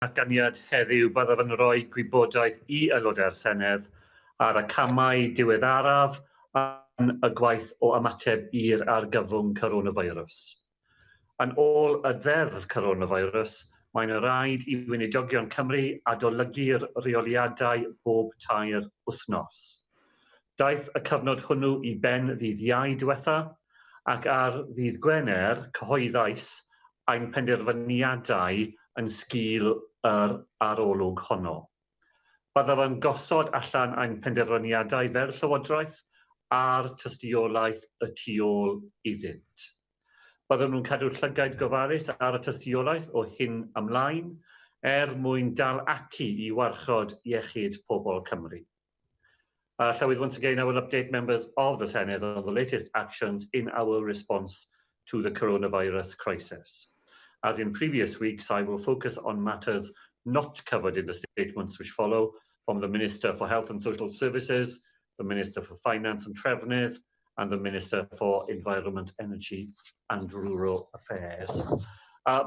Datganiad heddiw byddaf yn rhoi gwybodaeth i aelodau'r Senedd ar y camau diweddaraf yn y gwaith o ymateb i'r argyfwng coronavirus. Yn ôl y ddeddf coronavirus, mae'n rhaid i Weinidogion Cymru adolygu'r reoliadau bob tair wythnos. Daeth y cyfnod hwnnw i ben ddydd Iau diwetha, ac ar ddydd Gwener cyhoeddais ein penderfyniadau yn sgil yr arolwg honno. Byddaf yn gosod allan ein penderfyniadau fel Llywodraeth a'r tystiolaeth y tu ôl iddynt. Byddwn nhw'n cadw llygaid gofalus ar y tystiolaeth o hyn ymlaen mwyn dal ati i warchod iechyd pobl Cymru. Llywydd, once again, I will update members of the Senedd on the latest actions in our response to the coronavirus crisis. As in previous weeks, I will focus on matters not covered in the statements which follow from the Minister for Health and Social Services, the Minister for Finance and Trefnydd, and the Minister for Environment, Energy and Rural Affairs.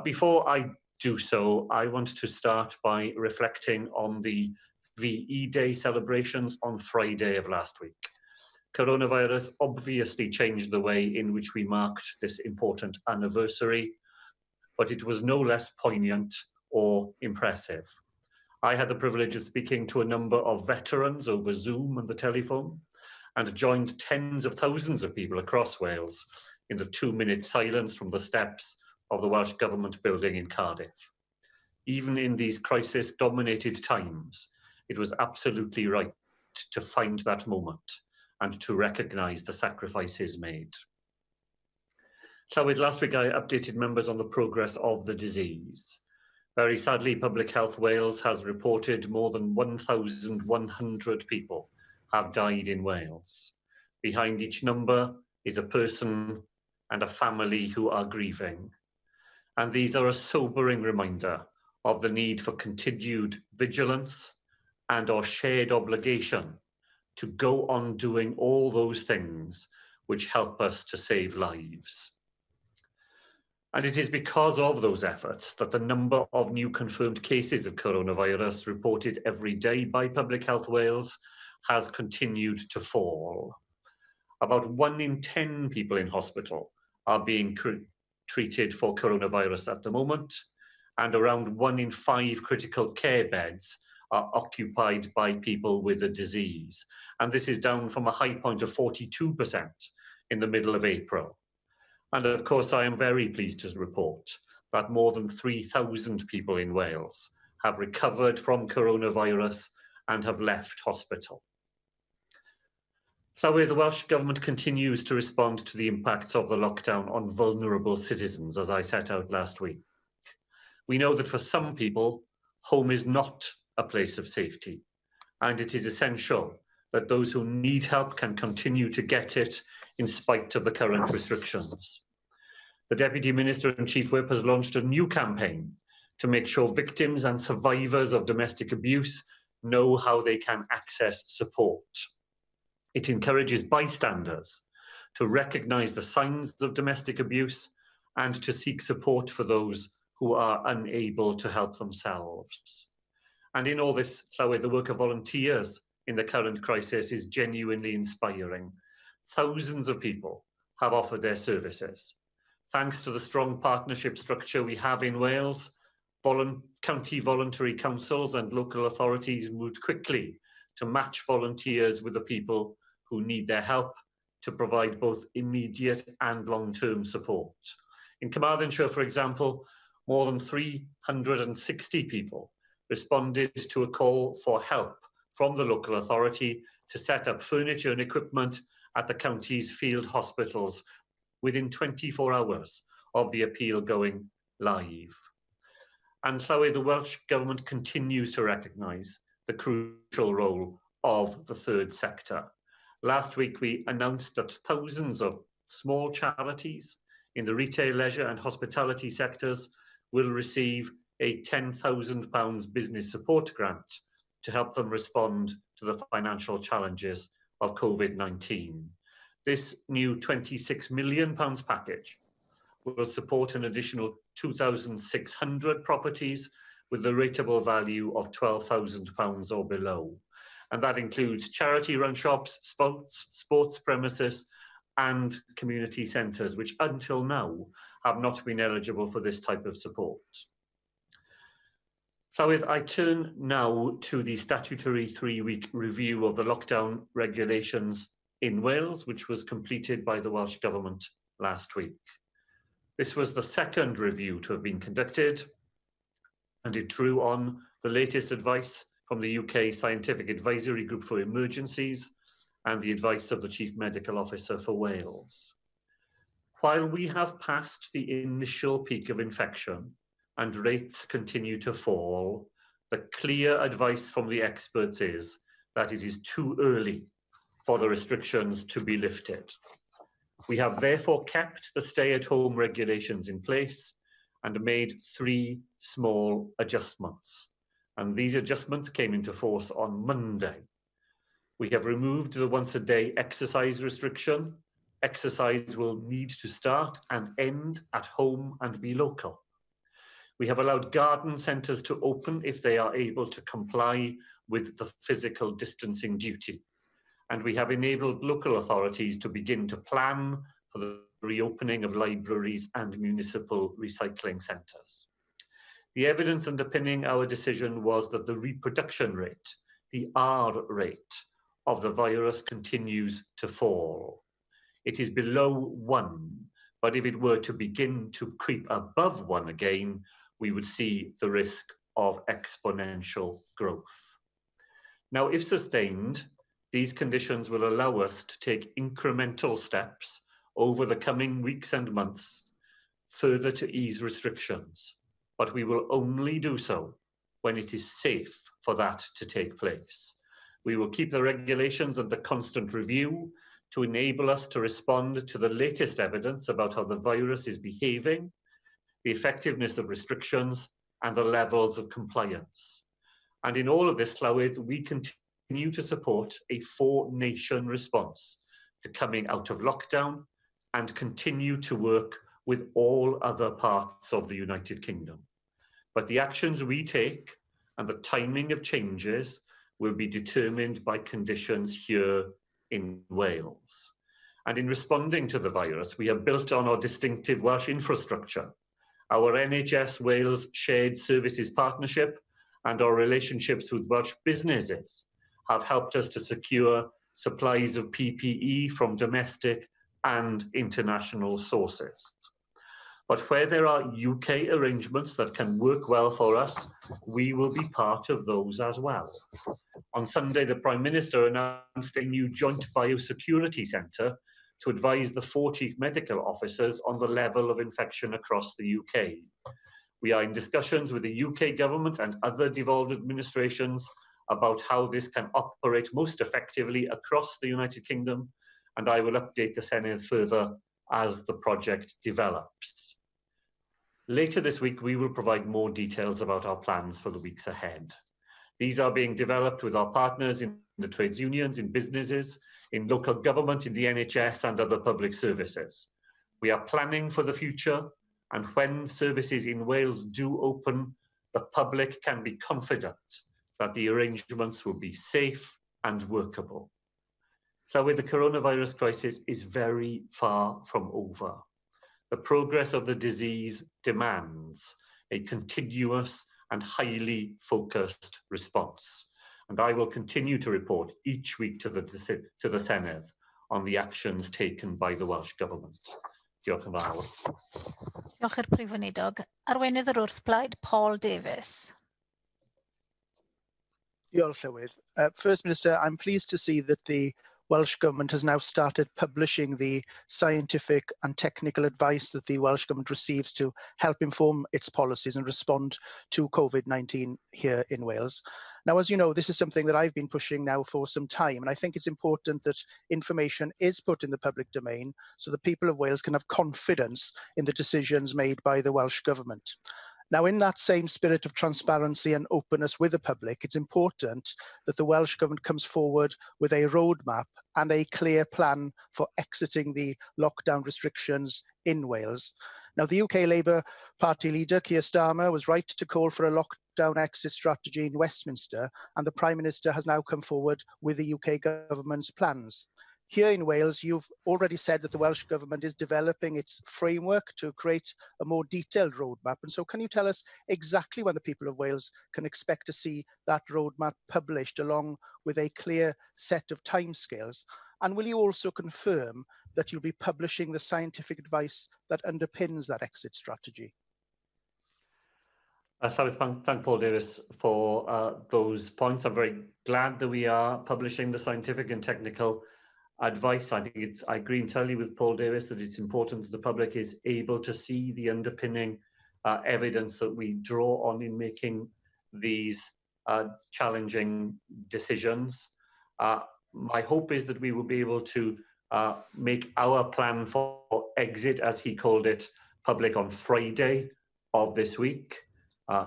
Before I do so, I want to start by reflecting on the VE Day celebrations on Friday of last week. Coronavirus obviously changed the way in which we marked this important anniversary, but it was no less poignant or impressive. I had the privilege of speaking to a number of veterans over Zoom and the telephone, and joined tens of thousands of people across Wales in the 2-minute silence from the steps of the Welsh Government building in Cardiff. Even in these crisis-dominated times, it was absolutely right to find that moment and to recognise the sacrifices made. Llywydd, last week I updated members on the progress of the disease. Very sadly, Public Health Wales has reported more than 1,100 people have died in Wales. Behind each number is a person and a family who are grieving. And these are a sobering reminder of the need for continued vigilance and our shared obligation to go on doing all those things which help us to save lives. And it is because of those efforts that the number of new confirmed cases of coronavirus reported every day by Public Health Wales has continued to fall. About 1 in 10 people in hospital are being treated for coronavirus at the moment, and around 1 in 5 critical care beds are occupied by people with the disease. And this is down from a high point of 42% in the middle of April. And of course, I am very pleased to report that more than 3,000 people in Wales have recovered from coronavirus and have left hospital. Llywydd, the Welsh Government continues to respond to the impacts of the lockdown on vulnerable citizens, as I set out last week. We know that for some people, home is not a place of safety, and it is essential that those who need help can continue to get it in spite of the current restrictions. The Deputy Minister and Chief Whip has launched a new campaign to make sure victims and survivors of domestic abuse know how they can access support. It encourages bystanders to recognise the signs of domestic abuse and to seek support for those who are unable to help themselves. And in all this, Llywydd, the work of volunteers in the current crisis is genuinely inspiring. Thousands of people have offered their services. Thanks to the strong partnership structure we have in Wales, county voluntary councils and local authorities moved quickly to match volunteers with the people who need their help to provide both immediate and long-term support. In Carmarthenshire, for example, more than 360 people responded to a call for help from the local authority to set up furniture and equipment at the county's field hospitals within 24 hours of the appeal going live. And Llywydd, the Welsh Government continues to recognise the crucial role of the third sector. Last week, we announced that thousands of small charities in the retail, leisure and hospitality sectors will receive a £10,000 business support grant to help them respond to the financial challenges of Covid-19. This new £26 million package will support an additional 2,600 properties with the rateable value of £12,000 or below. And that includes charity-run shops, sports premises, and community centres, which until now have not been eligible for this type of support. Llywydd, I turn now to the statutory 3-week review of the lockdown regulations in Wales, which was completed by the Welsh Government last week. This was the second review to have been conducted, and it drew on the latest advice from the UK Scientific Advisory Group for Emergencies and the advice of the Chief Medical Officer for Wales. While we have passed the initial peak of infection and rates continue to fall, the clear advice from the experts is that it is too early for the restrictions to be lifted. We have therefore kept the stay-at-home regulations in place and made 3 small adjustments. And these adjustments came into force on Monday. We have removed the once-a-day exercise restriction. Exercise will need to start and end at home and be local. We have allowed garden centres to open if they are able to comply with the physical distancing duty. And we have enabled local authorities to begin to plan for the reopening of libraries and municipal recycling centres. The evidence underpinning our decision was that the reproduction rate, the R rate, of the virus continues to fall. It is below 1, but if it were to begin to creep above 1 again, we would see the risk of exponential growth. Now, if sustained, these conditions will allow us to take incremental steps over the coming weeks and months further to ease restrictions, but we will only do so when it is safe for that to take place. We will keep the regulations under constant review to enable us to respond to the latest evidence about how the virus is behaving, the effectiveness of restrictions, and the levels of compliance. And in all of this, Llywydd, we continue to support a 4-nation response to coming out of lockdown and continue to work with all other parts of the United Kingdom. But the actions we take and the timing of changes will be determined by conditions here in Wales. And in responding to the virus, we have built on our distinctive Welsh infrastructure. Our NHS Wales Shared Services Partnership and our relationships with Welsh businesses have helped us to secure supplies of PPE from domestic and international sources. But where there are UK arrangements that can work well for us, we will be part of those as well. On Sunday, the Prime Minister announced a new joint biosecurity centre to advise the 4 chief medical officers on the level of infection across the UK. We are in discussions with the UK government and other devolved administrations about how this can operate most effectively across the United Kingdom, and I will update the Senedd further as the project develops. Later this week, we will provide more details about our plans for the weeks ahead. These are being developed with our partners in the trades unions, in businesses, in local government, in the NHS and other public services. We are planning for the future, and when services in Wales do open, the public can be confident that the arrangements will be safe and workable. So the coronavirus crisis is very far from over. The progress of the disease demands a continuous and highly focused response. And I will continue to report each week to the Senedd on the actions taken by the Welsh Government. Diolch yn fawr. Diolch i'r Prif Weinidog. Arweinydd yr wrthblaid, Paul Davies. Diolch, Llywydd. First Minister, I'm pleased to see that the Welsh Government has now started publishing the scientific and technical advice that the Welsh Government receives to help inform its policies and respond to COVID-19 here in Wales. Now, as you know, this is something that I've been pushing now for some time, and I think it's important that information is put in the public domain so the people of Wales can have confidence in the decisions made by the Welsh Government. Now, in that same spirit of transparency and openness with the public, it's important that the Welsh Government comes forward with a roadmap and a clear plan for exiting the lockdown restrictions in Wales. Now, the UK Labour Party leader, Keir Starmer, was right to call for a lockdown exit strategy in Westminster, and the Prime Minister has now come forward with the UK government's plans. Here in Wales, you've already said that the Welsh Government is developing its framework to create a more detailed roadmap. And so can you tell us exactly when the people of Wales can expect to see that roadmap published along with a clear set of timescales? And will you also confirm that you'll be publishing the scientific advice that underpins that exit strategy? Thank Paul Davies for those points. I'm very glad that we are publishing the scientific and technical advice. I agree entirely with Paul Davies that it's important that the public is able to see the underpinning evidence that we draw on in making these challenging decisions. My hope is that we will be able to make our plan for exit, as he called it, public on Friday of this week.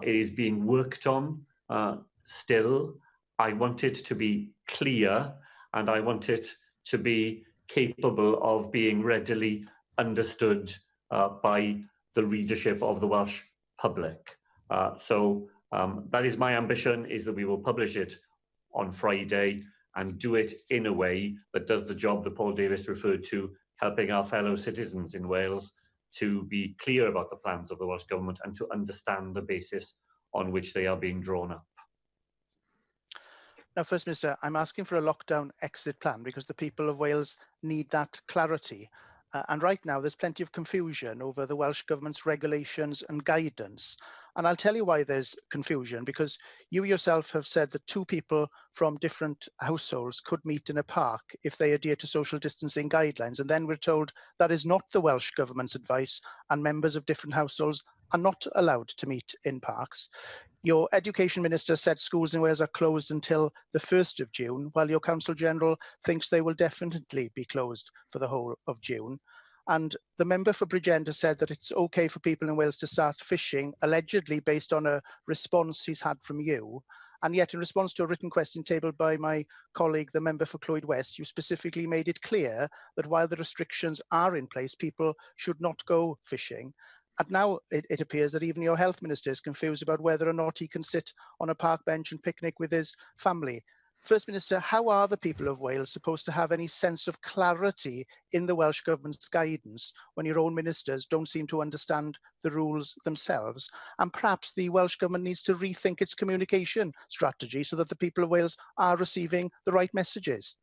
It is being worked on still. I want it to be clear, and I want it to be capable of being readily understood by the readership of the Welsh public. So that is my ambition, is that we will publish it on Friday and do it in a way that does the job that Paul Davies referred to, helping our fellow citizens in Wales to be clear about the plans of the Welsh Government and to understand the basis on which they are being drawn up. Now, First Minister, I'm asking for a lockdown exit plan because the people of Wales need that clarity. And right now, there's plenty of confusion over the Welsh Government's regulations and guidance. And I'll tell you why there's confusion, because you yourself have said that two people from different households could meet in a park if they adhere to social distancing guidelines. And then we're told that is not the Welsh Government's advice, and members of different households are not allowed to meet in parks. Your Education Minister said schools in Wales are closed until the 1st of June, while your Council General thinks they will definitely be closed for the whole of June. And the member for Bridgend has said that it's okay for people in Wales to start fishing, allegedly based on a response he's had from you. And yet, in response to a written question tabled by my colleague, the member for Clwyd West, you specifically made it clear that while the restrictions are in place, people should not go fishing. And now it appears that even your health minister is confused about whether or not he can sit on a park bench and picnic with his family. First Minister, how are the people of Wales supposed to have any sense of clarity in the Welsh Government's guidance when your own ministers don't seem to understand the rules themselves? And perhaps the Welsh Government needs to rethink its communication strategy so that the people of Wales are receiving the right messages.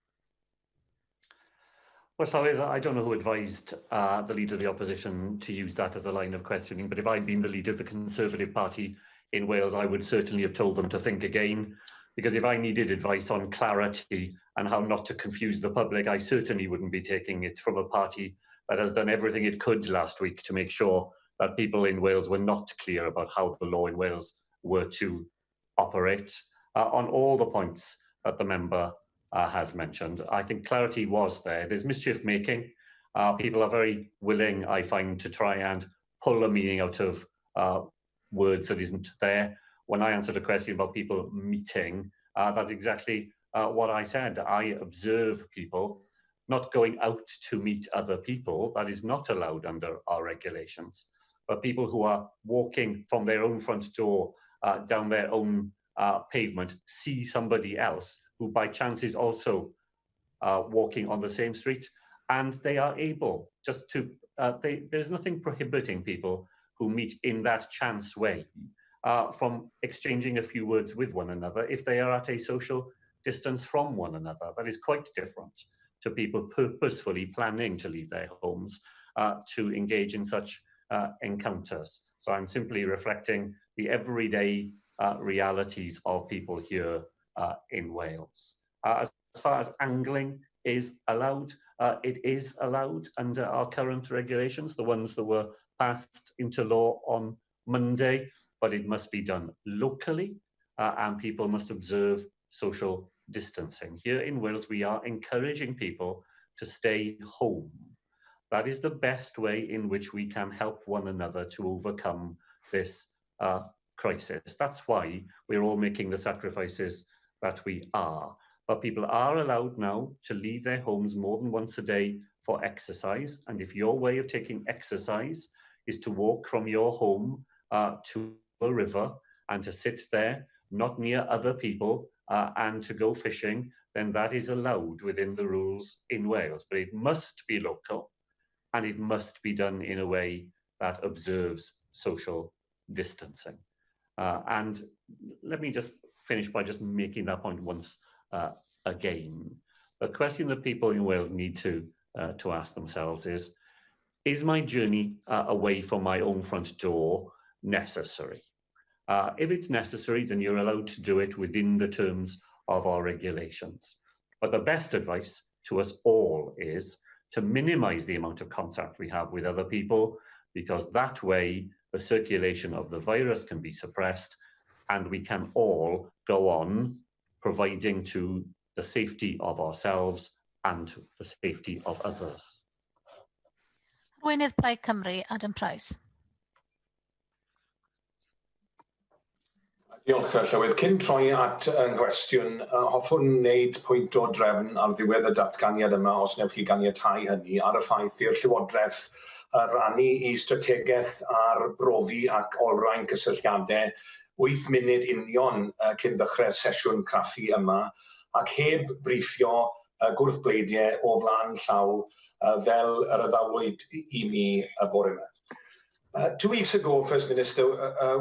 Well, sorry, I don't know who advised the Leader of the Opposition to use that as a line of questioning, but if I'd been the Leader of the Conservative Party in Wales, I would certainly have told them to think again, because if I needed advice on clarity and how not to confuse the public, I certainly wouldn't be taking it from a party that has done everything it could last week to make sure that people in Wales were not clear about how the law in Wales were to operate on all the points that the member has mentioned. I think clarity was there. There's mischief making. People are very willing, I find, to try and pull a meaning out of words that isn't there. When I answered a question about people meeting, that's exactly what I said. I observe people not going out to meet other people. That is not allowed under our regulations. But people who are walking from their own front door down their own pavement see somebody else who by chance is also walking on the same street, and they are able just to, there's nothing prohibiting people who meet in that chance way from exchanging a few words with one another if they are at a social distance from one another. That is quite different to people purposefully planning to leave their homes to engage in such encounters. So I'm simply reflecting the everyday realities of people here in Wales. As far as angling is allowed, it is allowed under our current regulations, the ones that were passed into law on Monday, but it must be done locally and people must observe social distancing. Here in Wales, we are encouraging people to stay home. That is the best way in which we can help one another to overcome this crisis. That's why we're all making the sacrifices that we are. But people are allowed now to leave their homes more than once a day for exercise. And if your way of taking exercise is to walk from your home to a river, and to sit there, not near other people, and to go fishing, then that is allowed within the rules in Wales. But it must be local, and it must be done in a way that observes social distancing. And let me just finish by just making that point once again. The question that people in Wales need to ask themselves is my journey away from my own front door necessary? If it's necessary, then you're allowed to do it within the terms of our regulations. But the best advice to us all is to minimize the amount of contact we have with other people, because that way the circulation of the virus can be suppressed and we can all go on providing to the safety of ourselves and the safety of others. Arweinydd Plaid Cymru, Adam Price. Diolch, Llywydd. Cyn troi at nghwestiwn, hoffwn wneud pwynt o drefn ar ddiwedd y datganiad yma, os newch chi ganiatáu hynny, ar y ffaith i'r Llywodraeth rannu i strategaeth ar brofi ac olrhain cysylltiadau 8 munud union cyn ddechrau sesiwn craffu yma, ac heb briffio gwrthbleidiau o flaen llaw fel yr addawyd i mi y bore yma. 2 weeks ago, First Minister,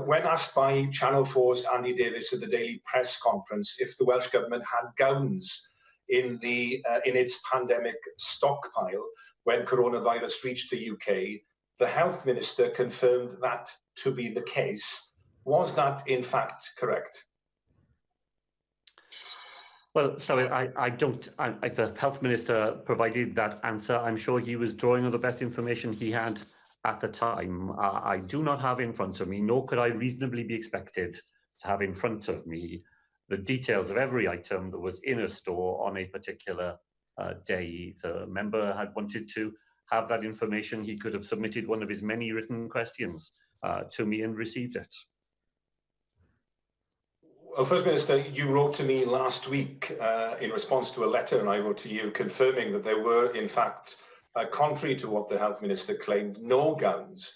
when asked by Channel 4's Andy Davis at the Daily Press Conference if the Welsh Government had gowns in its pandemic stockpile when coronavirus reached the UK, the Health Minister confirmed that to be the case. Was that in fact correct? Well, so the Health Minister provided that answer. I'm sure he was drawing on the best information he had at the time. I do not have in front of me, nor could I reasonably be expected to have in front of me the details of every item that was in a store on a particular day. The member had wanted to have that information. He could have submitted one of his many written questions to me and received it. Well, First Minister, you wrote to me last week in response to a letter, and I wrote to you confirming that there were, in fact, contrary to what the Health Minister claimed, no gowns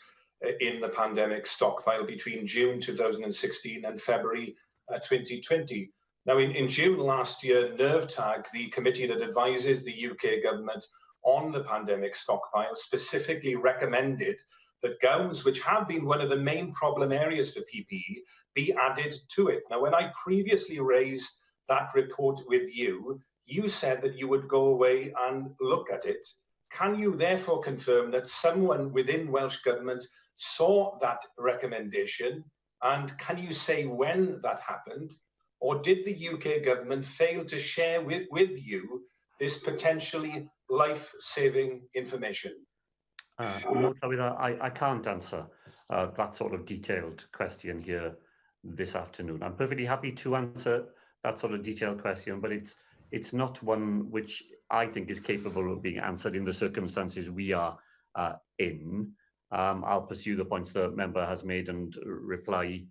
in the pandemic stockpile between June 2016 and February 2020. Now, in June last year, NERVTAG, the committee that advises the UK government on the pandemic stockpile, specifically recommended that gowns, which have been one of the main problem areas for PPE, be added to it. Now, when I previously raised that report with you, you said that you would go away and look at it. Can you therefore confirm that someone within Welsh Government saw that recommendation, and can you say when that happened? Or did the UK Government fail to share with you this potentially life-saving information? No, I can't answer that sort of detailed question here this afternoon. I'm perfectly happy to answer that sort of detailed question, but it's not one which I think is capable of being answered in the circumstances we are in. I'll pursue the points the member has made and reply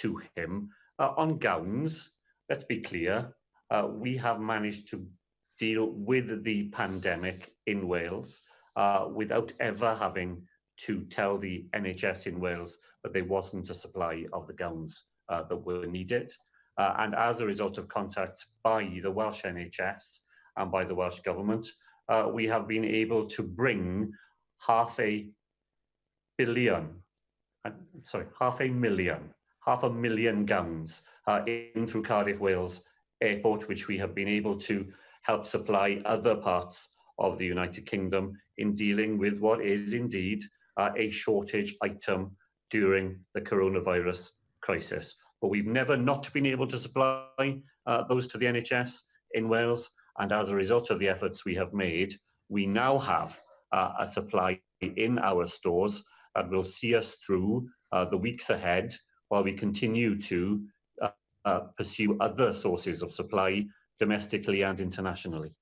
to him. On gowns, let's be clear, we have managed to deal with the pandemic in Wales without ever having to tell the NHS in Wales that there wasn't a supply of the gowns that were needed. And as a result of contacts by the Welsh NHS and by the Welsh Government, we have been able to bring half a million gowns in through Cardiff, Wales Airport, which we have been able to help supply other parts of the United Kingdom in dealing with what is indeed a shortage item during the coronavirus crisis. But we've never not been able to supply those to the NHS in Wales, and as a result of the efforts we have made, we now have a supply in our stores that will see us through the weeks ahead while we continue to pursue other sources of supply domestically and internationally.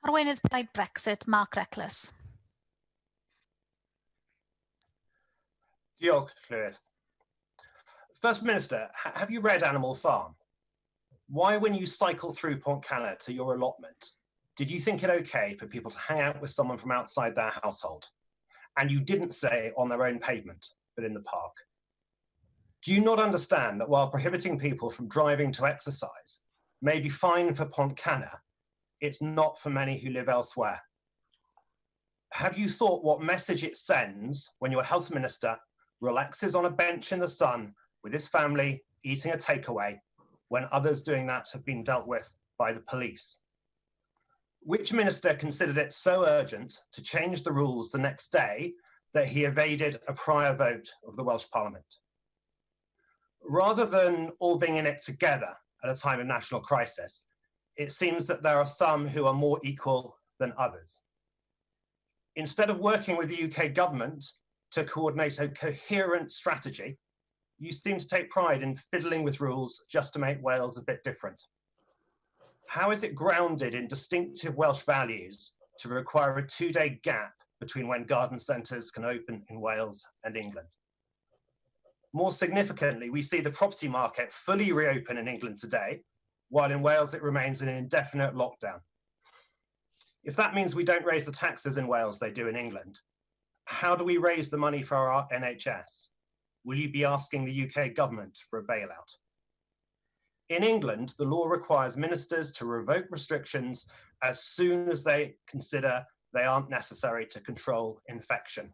Arweinydd Plaid Brexit, Mark Reckless. Diolch, Llywydd. First Minister, have you read Animal Farm? Why, when you cycle through Pont Canna to your allotment, did you think it okay for people to hang out with someone from outside their household? And you didn't say on their own pavement, but in the park. Do you not understand that while prohibiting people from driving to exercise may be fine for Pontcanna, it's not for many who live elsewhere? Have you thought what message it sends when your health minister relaxes on a bench in the sun with his family eating a takeaway when others doing that have been dealt with by the police? Which minister considered it so urgent to change the rules the next day that he evaded a prior vote of the Welsh Parliament? Rather than all being in it together at a time of national crisis, it seems that there are some who are more equal than others. Instead of working with the UK government to coordinate a coherent strategy, you seem to take pride in fiddling with rules just to make Wales a bit different. How is it grounded in distinctive Welsh values to require a 2-day gap between when garden centres can open in Wales and England? More significantly, we see the property market fully reopen in England today, while in Wales it remains in an indefinite lockdown. If that means we don't raise the taxes in Wales they do in England, how do we raise the money for our NHS? Will you be asking the UK government for a bailout? In England, the law requires ministers to revoke restrictions as soon as they consider they aren't necessary to control infection.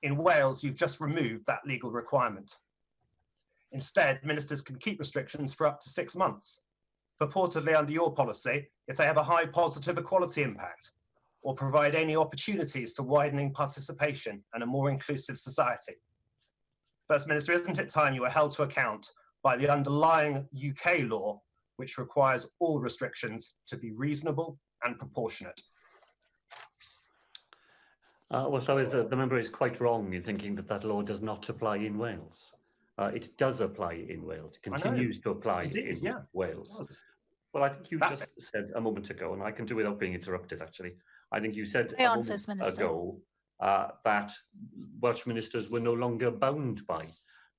In Wales, you've just removed that legal requirement. Instead, ministers can keep restrictions for up to 6 months, purportedly under your policy, if they have a high positive equality impact, or provide any opportunities to widening participation and a more inclusive society. First Minister, isn't it time you were held to account by the underlying UK law, which requires all restrictions to be reasonable and proportionate? So the member is quite wrong in thinking that that law does not apply in Wales. It does apply in Wales. It continues to apply in Wales. Well, I think you just said a moment ago, and I can do without being interrupted, actually. I think you said a moment ago that Welsh ministers were no longer bound by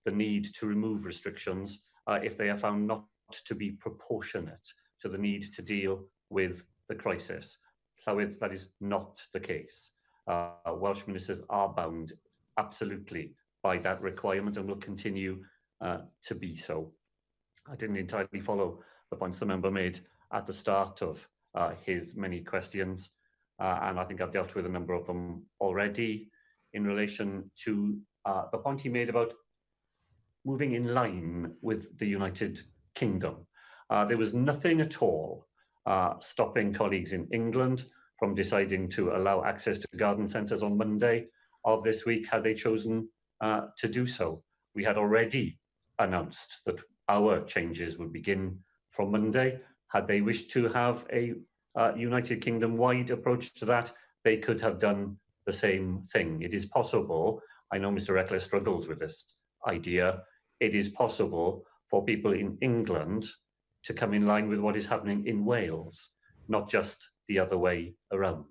the need to remove restrictions if they are found not to be proportionate to the need to deal with the crisis. So that is not the case. Welsh ministers are bound absolutely by that requirement and will continue to be so. I didn't entirely follow the points the member made at the start of his many questions, and I think I've dealt with a number of them already in relation to the point he made about moving in line with the United Kingdom. There was nothing at all stopping colleagues in England from deciding to allow access to garden centres on Monday of this week had they chosen to do so. We had already announced that our changes would begin from Monday. Had they wished to have a United Kingdom-wide approach to that, they could have done the same thing. It is possible, I know Mr. Eccles struggles with this idea, it is possible for people in England to come in line with what is happening in Wales, not just the other way around.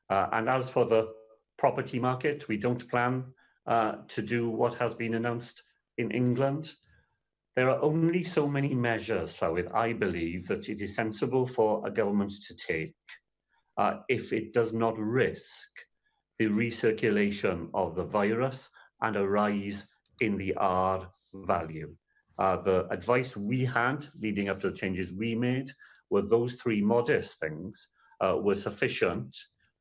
And as for the property market, we don't plan to do what has been announced in England. There are only so many measures, Llywydd, I believe, that it is sensible for a government to take if it does not risk the recirculation of the virus and a rise in the R value. The advice we had leading up to the changes we made were those three modest things were sufficient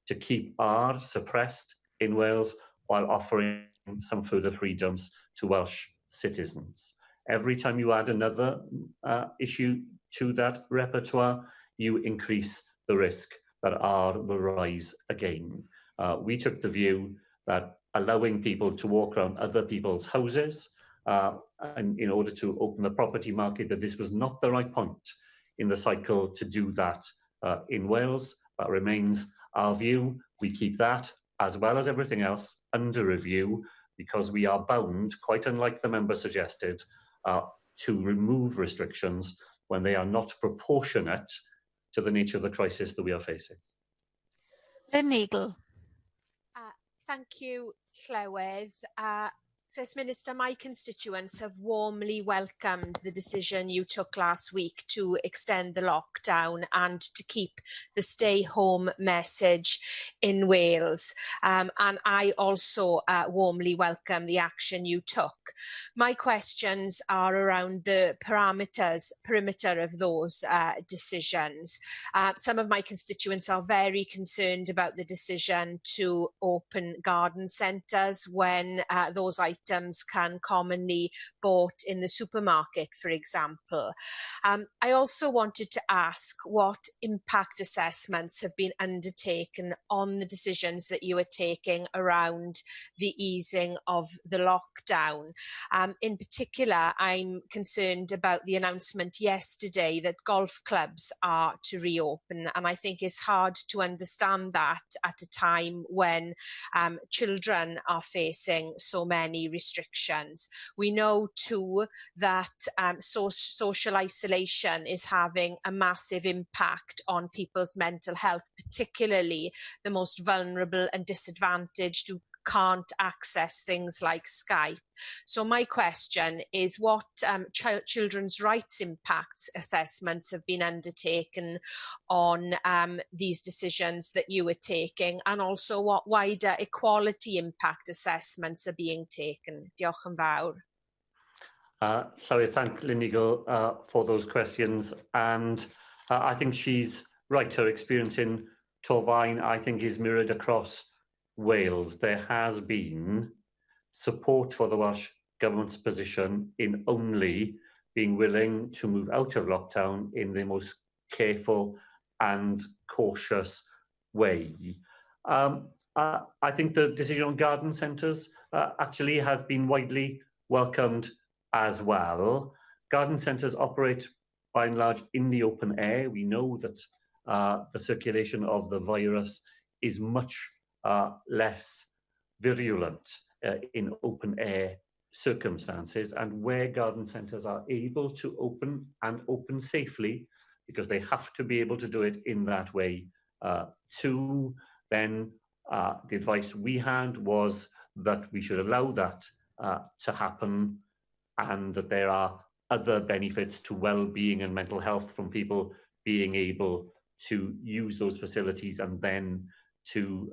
to keep R suppressed in Wales while offering some further freedoms to Welsh citizens. Every time you add another issue to that repertoire, you increase the risk that R will rise again. We took the view that allowing people to walk around other people's houses and in order to open the property market, that this was not the right point in the cycle to do that in Wales. That remains our view. We keep that, as well as everything else, under review because we are bound, quite unlike the member suggested, to remove restrictions when they are not proportionate to the nature of the crisis that we are facing. Lynn Eagle. Thank you, Llywydd. First Minister, my constituents have warmly welcomed the decision you took last week to extend the lockdown and to keep the stay home message in Wales. And I also warmly welcome the action you took. My questions are around the perimeter of those decisions. Some of my constituents are very concerned about the decision to open garden centres when those items can commonly bought in the supermarket, for example. I also wanted to ask what impact assessments have been undertaken on the decisions that you are taking around the easing of the lockdown. In particular, I'm concerned about the announcement yesterday that golf clubs are to reopen, and I think it's hard to understand that at a time when children are facing so many restrictions. We know too that social isolation is having a massive impact on people's mental health, particularly the most vulnerable and disadvantaged who can't access things like Skype. So my question is what children's rights impact assessments have been undertaken on these decisions that you are taking, and also what wider equality impact assessments are being taken? Diolch yn fawr. So I thank Lynigel for those questions, and I think she's right. Her experience in Torfaen, I think, is mirrored across Wales. There has been support for the Welsh Government's position in only being willing to move out of lockdown in the most careful and cautious way. I think the decision on garden centres actually has been widely welcomed as well. Garden centres operate by and large in the open air. We know that the circulation of the virus is much less virulent in open air circumstances, and where garden centres are able to open and open safely, because they have to be able to do it in that way too, then the advice we had was that we should allow that to happen, and that there are other benefits to well-being and mental health from people being able to use those facilities and then to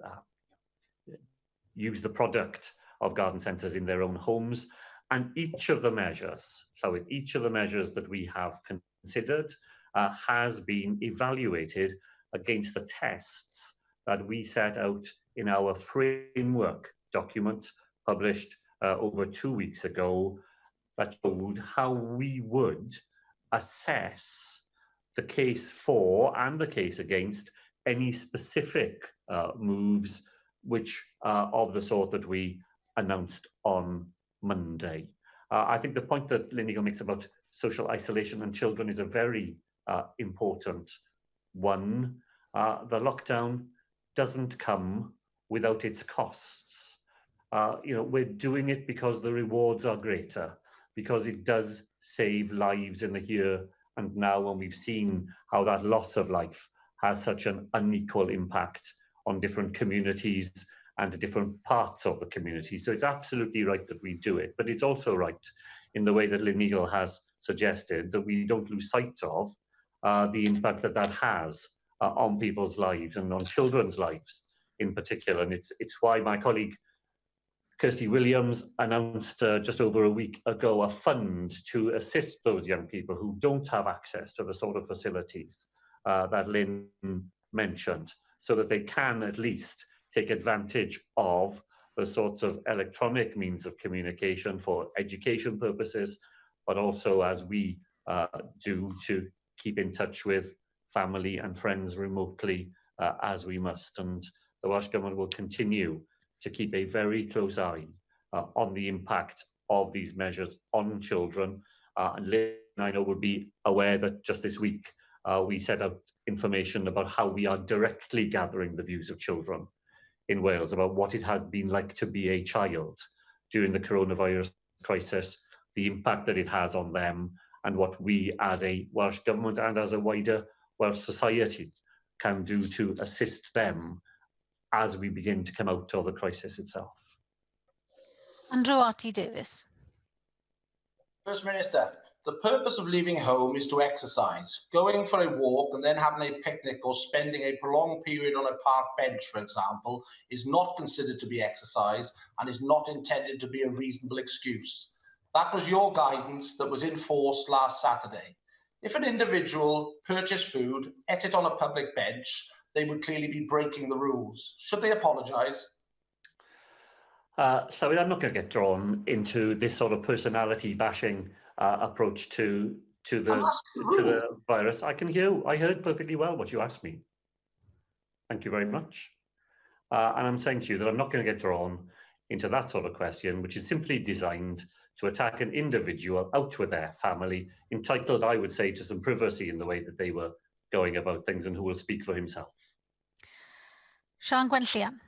use the product of garden centres in their own homes. And each of the measures, so each of the measures that we have considered has been evaluated against the tests that we set out in our framework document published over 2 weeks ago, that showed how we would assess the case for and the case against any specific moves which are of the sort that we announced on Monday. I think the point that Lynigel makes about social isolation and children is a very important one. The lockdown doesn't come without its costs. We're doing it because the rewards are greater, because it does save lives in the here and now, when we've seen how that loss of life has such an unequal impact on different communities and different parts of the community. So it's absolutely right that we do it, but it's also right in the way that Lynigel has suggested that we don't lose sight of the impact that that has on people's lives and on children's lives in particular. And it's why my colleague Kirsty Williams announced just over a week ago a fund to assist those young people who don't have access to the sort of facilities that Lynn mentioned, so that they can at least take advantage of the sorts of electronic means of communication for education purposes, but also as we do to keep in touch with family and friends remotely as we must. And the Welsh Government will continue to keep a very close eye on the impact of these measures on children. And Lynn, I know, will be aware that just this week we set out information about how we are directly gathering the views of children in Wales about what it has been like to be a child during the coronavirus crisis, the impact that it has on them, and what we as a Welsh Government and as a wider Welsh society can do to assist them as we begin to come out of the crisis itself. Andrew R.T. Davies. First Minister, the purpose of leaving home is to exercise. Going for a walk and then having a picnic or spending a prolonged period on a park bench, for example, is not considered to be exercise and is not intended to be a reasonable excuse. That was your guidance that was in force last Saturday. If an individual purchased food, ate it on a public bench, they would clearly be breaking the rules. Should they apologise? So I'm not going to get drawn into this sort of personality bashing approach to the virus. I heard perfectly well what you asked me. Thank you very much. And I'm saying to you that I'm not going to get drawn into that sort of question, which is simply designed to attack an individual out with their family, entitled, I would say, to some privacy in the way that they were going about things, and who will speak for himself. Sian Gwenllian.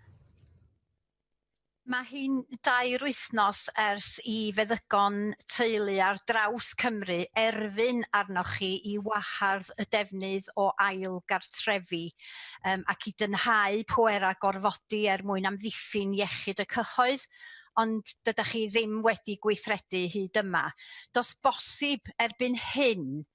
Mae hi'n 2 wythnos ers I feddygon teulu ar draws Cymru erfyn arnoch chi I wahardd y defnydd o ail gartrefi ac I dynhau pwera gorfodi mwyn amddiffyn iechyd y cyhoedd, ond dydych chi ddim wedi gweithredu hyd yma. Does bosib erbyn hyn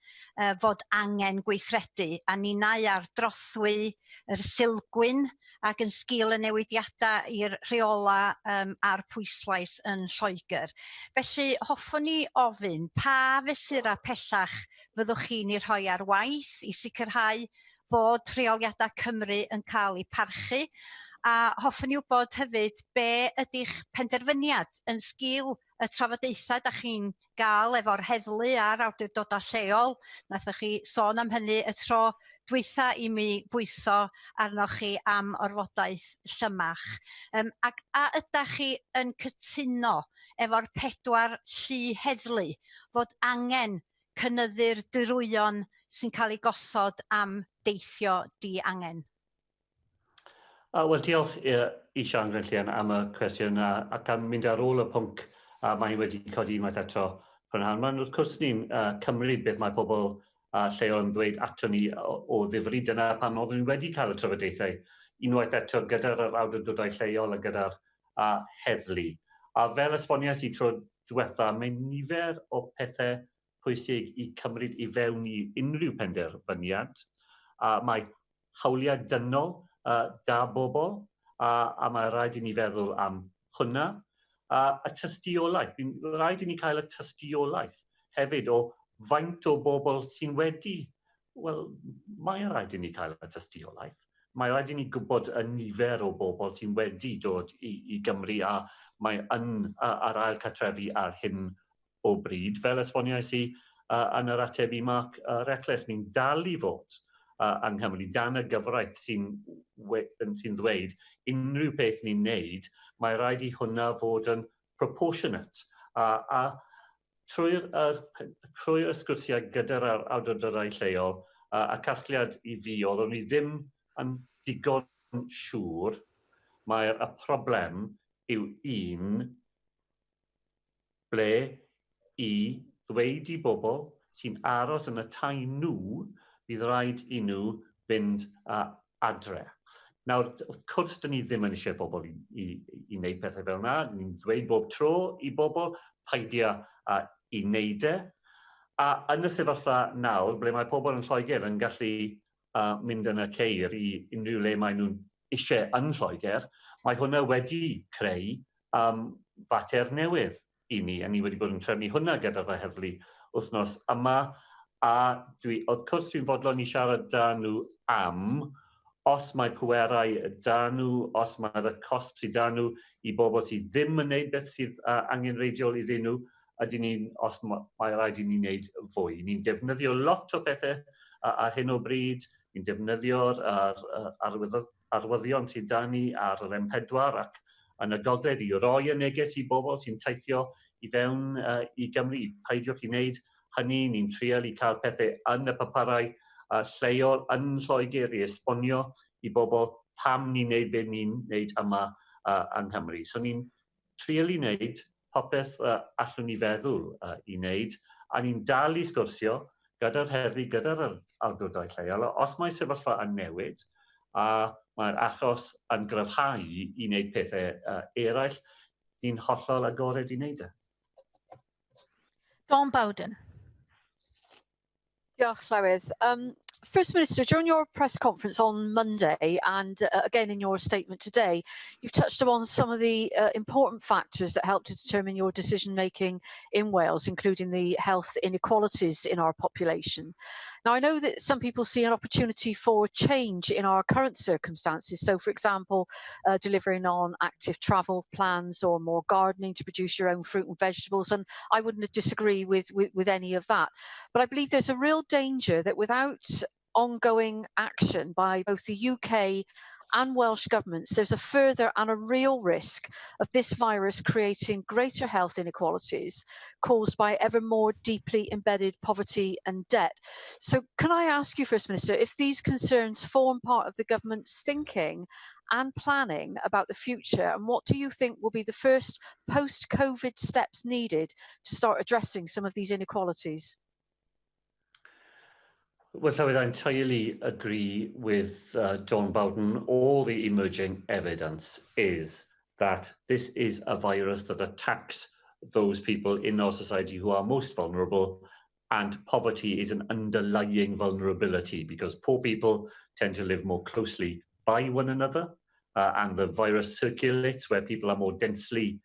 fod angen gweithredu a ninnau ar drothwy yr silgwyn ac yn sgil y newidiadau i'r rheola a'r pwyslais yn Lloegr. Felly, hoffwn ni ofyn pa fesura pellach fyddwch chi'n ei rhoi ar waith I sicrhau bod rheoliadau Cymru yn cael eu parchu, a hoffwn ni wybod hefyd be ydych penderfyniad yn sgil y trafodaethau da chi'n gael efo'r heddlu a'r awdurdodau lleol. Nathach chi sôn am hynny y tro dwytha I mi bwyso arnoch chi am orfodaeth llymach. Ac a ydych chi yn cytuno efo'r 4 llu heddlu fod angen cynyddu'r dirwyon sy'n cael ei gosod am deithio di-angen? Wel, diolch I Sian Gwenllian am y cwestiwn ac am mynd ar ôl y pwnc mae wedi codi unwaith eto prynhawn. Mae'n wrth gwrs ni'n cymryd beth mae pobl lleol yn dweud ato ni o ddifri. Dyna pan oeddwn ni wedi cael y trafodaethau unwaith eto gyda'r awdurdodau lleol a gyda'r heddlu. A fel esboniais I tro diwetha, mae nifer o pethau pwysig I cymryd I fewn I unrhyw penderfyniad. Mae hawliau dynol da bobl, a mae rhaid I ni feddwl am hwnna. Y tystiolaeth, rhaid I ni cael y tystiolaeth hefyd o faint o bobl sy'n wedi, wel, mae rhaid I ni cael y tystiolaeth. Mae rhaid I ni gwybod y nifer o bobl sy'n wedi dod I Gymru a mae yn yr ail cartrefi ar hyn o bryd. Fel esboniais I yn yr ateb I Mark Reckless, ni'n dal I fod yng Nghymru dan y gyfraith sy'n dweud unrhyw beth ni'n neud, mae rhaid I hwnna fod yn proportionate. A trwy'r sgwrsiau gyda'r awdurdodau lleol, a casgliad I fi, oeddwn ni ddim yn digon siŵr, mae'r problem yw ble I ddweud I bobl sy'n aros yn y tai nhw, bydd rhaid I nhw fynd adre. Nawr, wrth cwrs, dyn ni ddim yn eisiau bobl I wneud pethau fel yna. Ni'n dweud bob tro I bobl paidio I wneud e. A yn y sefyllfa nawr, ble mae pobl yn Lloegr yn gallu mynd yn y ceir I unrhyw le mae nhw'n eisiau yn Lloegr, mae hwnna wedi creu fater newydd I ni, a ni wedi bod yn trefnu hwnna gyda'r heddlu wythnos yma. A wrth cwrs dwi'n fodlon I siarad da nhw am os mae pwerau da nhw, os mae'r cost sydd da nhw I bobl sydd ddim yn gwneud beth sydd angenreidiol iddyn nhw, os mae rhaid I ni wneud fwy. Ni'n defnyddio lot o bethau ar hyn o bryd, ni'n defnyddio'r arwyddion sydd da ni ar yr M4 ac yn y gogledd I roi y neges I bobl sy'n teithio I fewn I Gymru. Peidiwch I wneud hynny, ni'n trial I cael pethau yn y paparau lleol yn Lloegr I esbonio I bobl pam ni'n wneud be ni'n wneud yma yng Nghymru. So ni'n trial I wneud popeth allwn ni feddwl I wneud, a ni'n dal I sgwrsio gyda'r heddlu, gyda'r awdurdodau lleol. Os mae sefyllfa yn newid, a mae'r achos yn gryfhau I wneud pethau eraill, ni'n hollol agored i wneud e. Dawn Bowden. Diolch, Llywydd. First Minister, during your press conference on Monday and again in your statement today, you've touched upon some of the important factors that help to determine your decision making in Wales, including the health inequalities in our population. Now, I know that some people see an opportunity for change in our current circumstances. So, for example, delivering on active travel plans or more gardening to produce your own fruit and vegetables. And I wouldn't disagree with any of that. But I believe there's a real danger that without ongoing action by both the UK and Welsh governments, there's a further and a real risk of this virus creating greater health inequalities caused by ever more deeply embedded poverty and debt. So can I ask you, First Minister, if these concerns form part of the government's thinking and planning about the future, and what do you think will be the first post-COVID steps needed to start addressing some of these inequalities? Well, Llywydd, I entirely agree with Dawn Bowden. All the emerging evidence is that this is a virus that attacks those people in our society who are most vulnerable, and poverty is an underlying vulnerability because poor people tend to live more closely by one another, and the virus circulates where people are more densely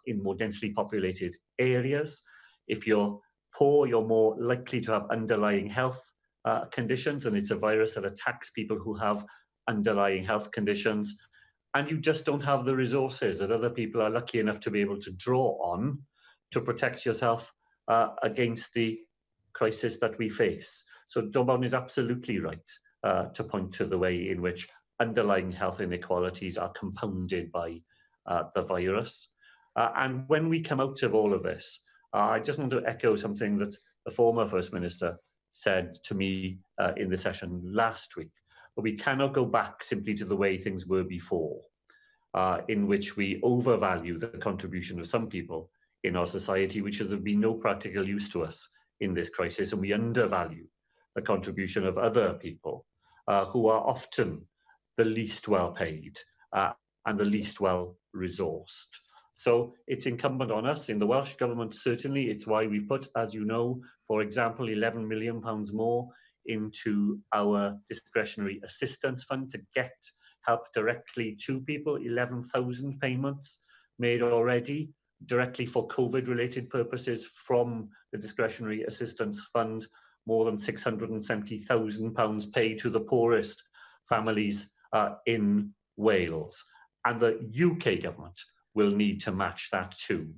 in more densely populated areas. If you're poor, you're more likely to have underlying health conditions, and it's a virus that attacks people who have underlying health conditions, and you just don't have the resources that other people are lucky enough to be able to draw on to protect yourself against the crisis that we face. So Dawn Bowden is absolutely right to point to the way in which underlying health inequalities are compounded by the virus. And when we come out of all of this, I just want to echo something that the former First Minister said to me in the session last week. But we cannot go back simply to the way things were before, in which we overvalue the contribution of some people in our society, which has of been no practical use to us in this crisis, and we undervalue the contribution of other people who are often the least well paid and the least well resourced. So it's incumbent on us in the Welsh Government, certainly. It's why we put, as you know, for example, £11 million more into our discretionary assistance fund to get help directly to people, 11,000 payments made already directly for COVID-related purposes from the discretionary assistance fund, more than £670,000 paid to the poorest families in Wales. And the UK government will need to match that too.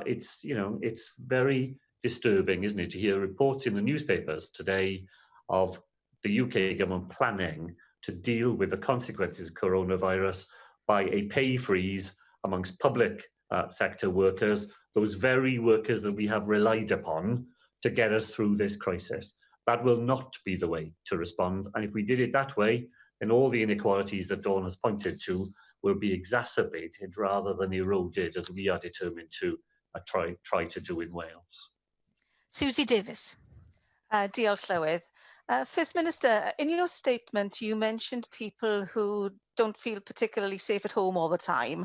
It's very disturbing, isn't it, to hear reports in the newspapers today of the UK government planning to deal with the consequences of coronavirus by a pay freeze amongst public sector workers, those very workers that we have relied upon to get us through this crisis. That will not be the way to respond. And if we did it that way, then all the inequalities that Dawn has pointed to will be exacerbated rather than eroded, as we are determined to try to do in Wales. Susie Davis. Diolch, Llywydd. First Minister, in your statement, you mentioned people who don't feel particularly safe at home all the time.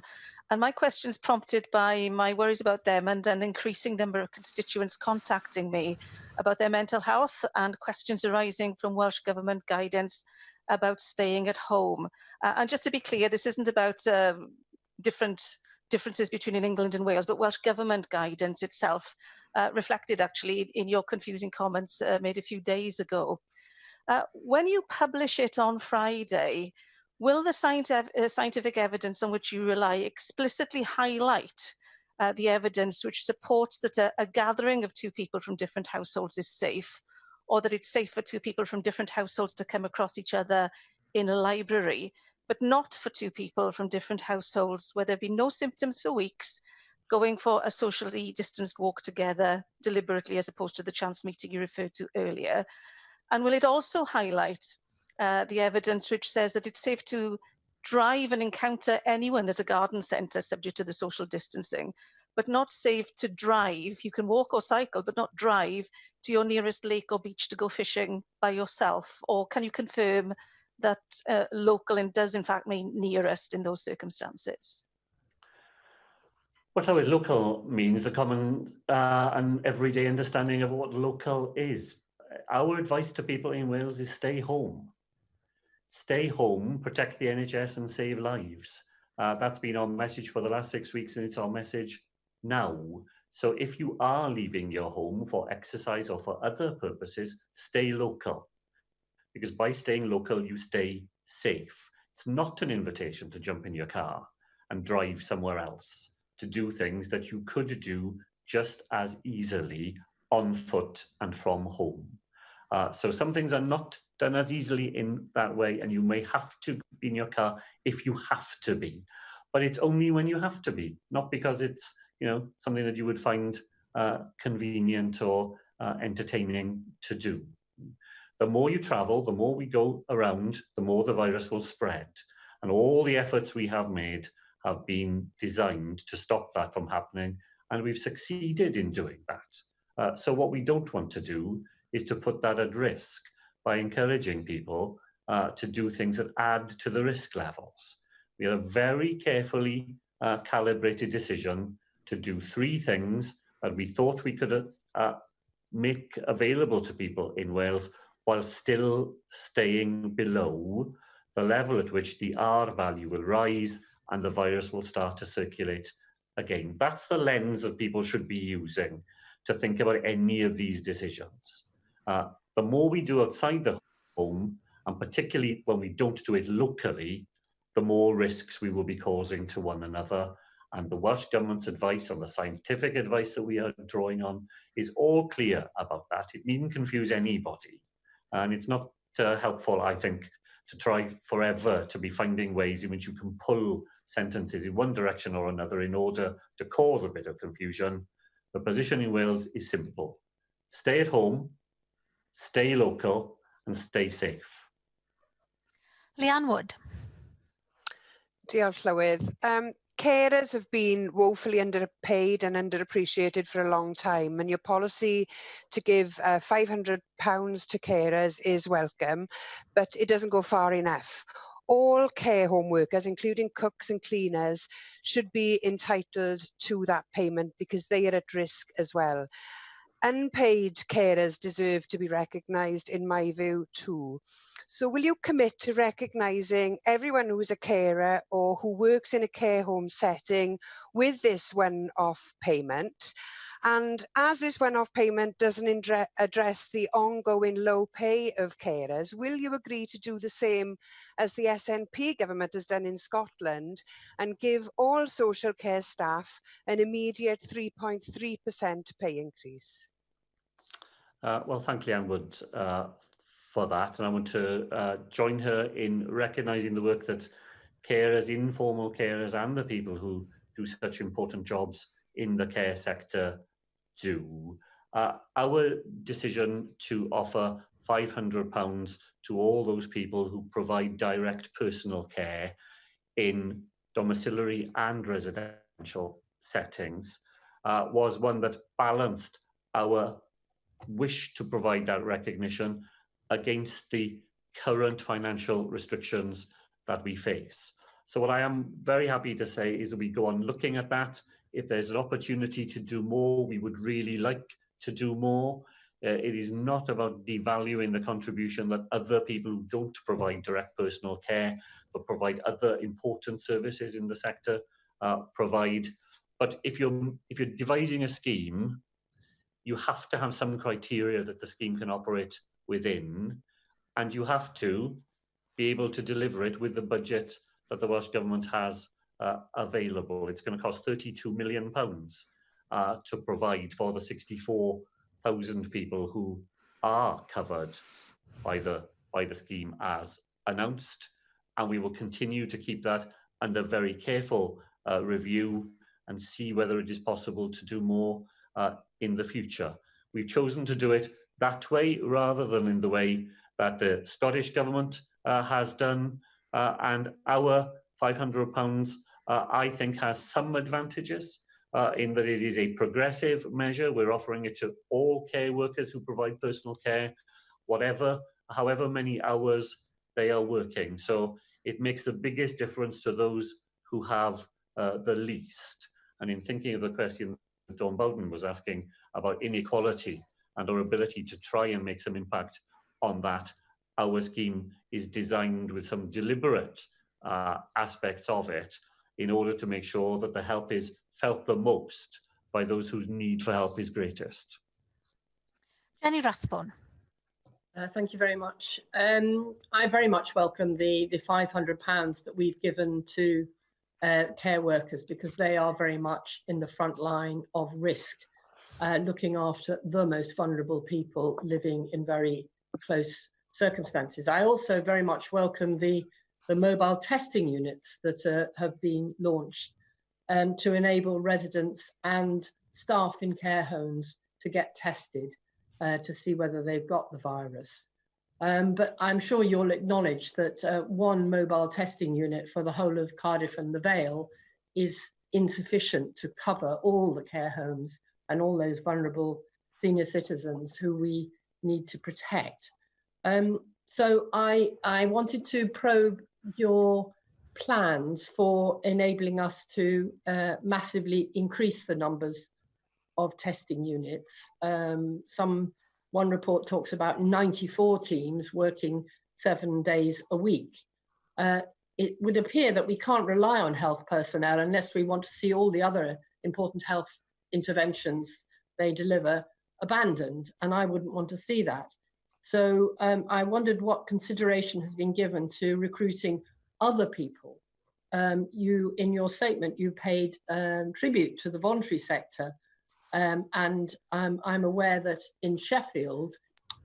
And my question's prompted by my worries about them and an increasing number of constituents contacting me about their mental health and questions arising from Welsh Government guidance about staying at home. And just to be clear, this isn't about differences between England and Wales, but Welsh Government guidance itself, reflected actually in your confusing comments made a few days ago. When you publish it on Friday, will the scientific evidence on which you rely explicitly highlight the evidence which supports that a gathering of two people from different households is safe, or that it's safe for two people from different households to come across each other in a library, but not for two people from different households where there have been no symptoms for weeks, going for a socially distanced walk together deliberately as opposed to the chance meeting you referred to earlier? And will it also highlight the evidence which says that it's safe to drive and encounter anyone at a garden centre subject to the social distancing, but not safe to drive? You can walk or cycle, but not drive to your nearest lake or beach to go fishing by yourself? Or can you confirm that local and does in fact mean nearest in those circumstances? What always local means the common and everyday understanding of what local is. Our advice to people in Wales is stay home. Stay home, protect the NHS and save lives. That's been our message for the last 6 weeks, and it's our message now. So if you are leaving your home for exercise or for other purposes, stay local. Because by staying local, you stay safe. It's not an invitation to jump in your car and drive somewhere else, to do things that you could do just as easily on foot and from home. So some things are not done as easily in that way, and you may have to be in your car if you have to be. But it's only when you have to be, not because it's something that you would find convenient or entertaining to do. The more you travel, the more we go around, the more the virus will spread. And all the efforts we have made have been designed to stop that from happening, and we've succeeded in doing that. So what we don't want to do is to put that at risk by encouraging people to do things that add to the risk levels. We had a very carefully calibrated decision to do 3 things that we thought we could make available to people in Wales while still staying below the level at which the R value will rise and the virus will start to circulate again. That's the lens that people should be using to think about any of these decisions. The more we do outside the home, and particularly when we don't do it locally, the more risks we will be causing to one another. And the Welsh Government's advice and the scientific advice that we are drawing on is all clear about that. It needn't confuse anybody. And it's not helpful, I think, to try forever to be finding ways in which you can pull sentences in one direction or another in order to cause a bit of confusion. The position in Wales is simple. Stay at home, stay local, and stay safe. Leanne Wood. Diolch, Llywydd. Carers have been woefully underpaid and underappreciated for a long time, and your policy to give £500 to carers is welcome, but it doesn't go far enough. All care home workers, including cooks and cleaners, should be entitled to that payment because they are at risk as well. Unpaid carers deserve to be recognised, in my view, too. So will you commit to recognising everyone who is a carer or who works in a care home setting with this one-off payment? And as this one-off payment doesn't address the ongoing low pay of carers, will you agree to do the same as the SNP government has done in Scotland and give all social care staff an immediate 3.3% pay increase? Well, thank you, Anne Wood, for that. And I want to join her in recognising the work that carers, informal carers, and the people who do such important jobs in the care sector do. Our decision to offer £500 to all those people who provide direct personal care in domiciliary and residential settings was one that balanced our wish to provide that recognition against the current financial restrictions that we face. So what I am very happy to say is that we go on looking at that. If there's an opportunity to do more, we would really like to do more. It is not about devaluing the contribution that other people who don't provide direct personal care, but provide other important services in the sector provide. But if you're devising a scheme, you have to have some criteria that the scheme can operate within, and you have to be able to deliver it with the budget that the Welsh Government has available. It's going to cost £32 million to provide for the 64,000 people who are covered by the scheme as announced, and we will continue to keep that under very careful review and see whether it is possible to do more in the future. We've chosen to do it that way rather than in the way that the Scottish Government has done, and our £500 I think has some advantages in that it is a progressive measure. We're offering it to all care workers who provide personal care, however many hours they are working. So it makes the biggest difference to those who have the least. And in thinking of the question that Dawn Bowden was asking about inequality and our ability to try and make some impact on that, our scheme is designed with some deliberate aspects of it in order to make sure that the help is felt the most by those whose need for help is greatest. Jenny Rathbone. Thank you very much. I very much welcome the £500 that we've given to care workers, because they are very much in the front line of risk, looking after the most vulnerable people living in very close circumstances. I also very much welcome the mobile testing units that have been launched to enable residents and staff in care homes to get tested to see whether they've got the virus. But I'm sure you'll acknowledge that one mobile testing unit for the whole of Cardiff and the Vale is insufficient to cover all the care homes and all those vulnerable senior citizens who we need to protect. So I wanted to probe your plans for enabling us to massively increase the numbers of testing units. One report talks about 94 teams working 7 days a week. It would appear that we can't rely on health personnel unless we want to see all the other important health interventions they deliver abandoned, and I wouldn't want to see that. So I wondered what consideration has been given to recruiting other people. In your statement, you paid tribute to the voluntary sector, and I'm aware that in Sheffield,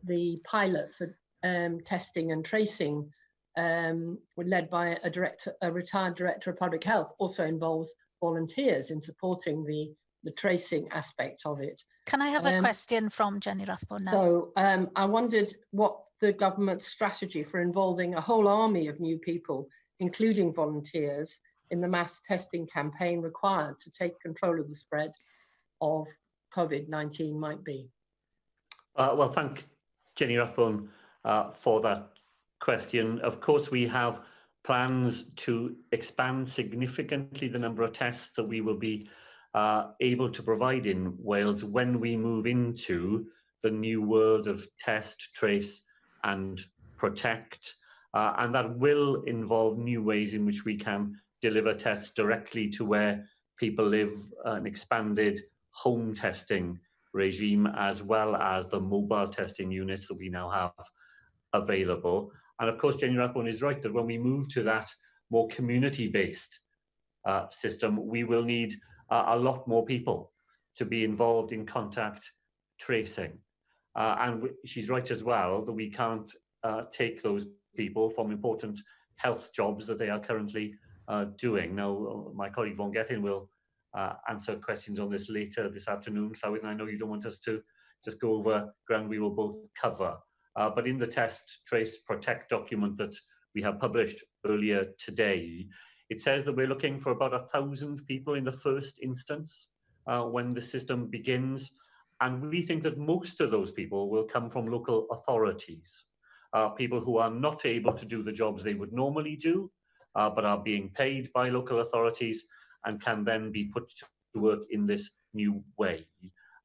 the pilot for testing and tracing, led by a retired director of public health, also involves volunteers in supporting the tracing aspect of it. Can I have a question from Jenny Rathbone now? So I wondered what the government's strategy for involving a whole army of new people, including volunteers, in the mass testing campaign required to take control of the spread of COVID-19 might be. Well, thank Jenny Rathbone for that question. Of course, we have plans to expand significantly the number of tests that we will be able to provide in Wales when we move into the new world of test, trace and protect. And that will involve new ways in which we can deliver tests directly to where people live, an expanded home testing regime, as well as the mobile testing units that we now have available. And of course, Jenny Rathbone is right that when we move to that more community-based system, we will need a lot more people to be involved in contact tracing. And she's right as well that we can't take those people from important health jobs that they are currently doing. Now, my colleague Vaughan Gethin will answer questions on this later this afternoon, Llywyd, and I know you don't want us to just go over ground we will both cover. But in the test, trace, protect document that we have published earlier today, it says that we're looking for about 1,000 people in the first instance when the system begins. And we think that most of those people will come from local authorities, people who are not able to do the jobs they would normally do, but are being paid by local authorities and can then be put to work in this new way.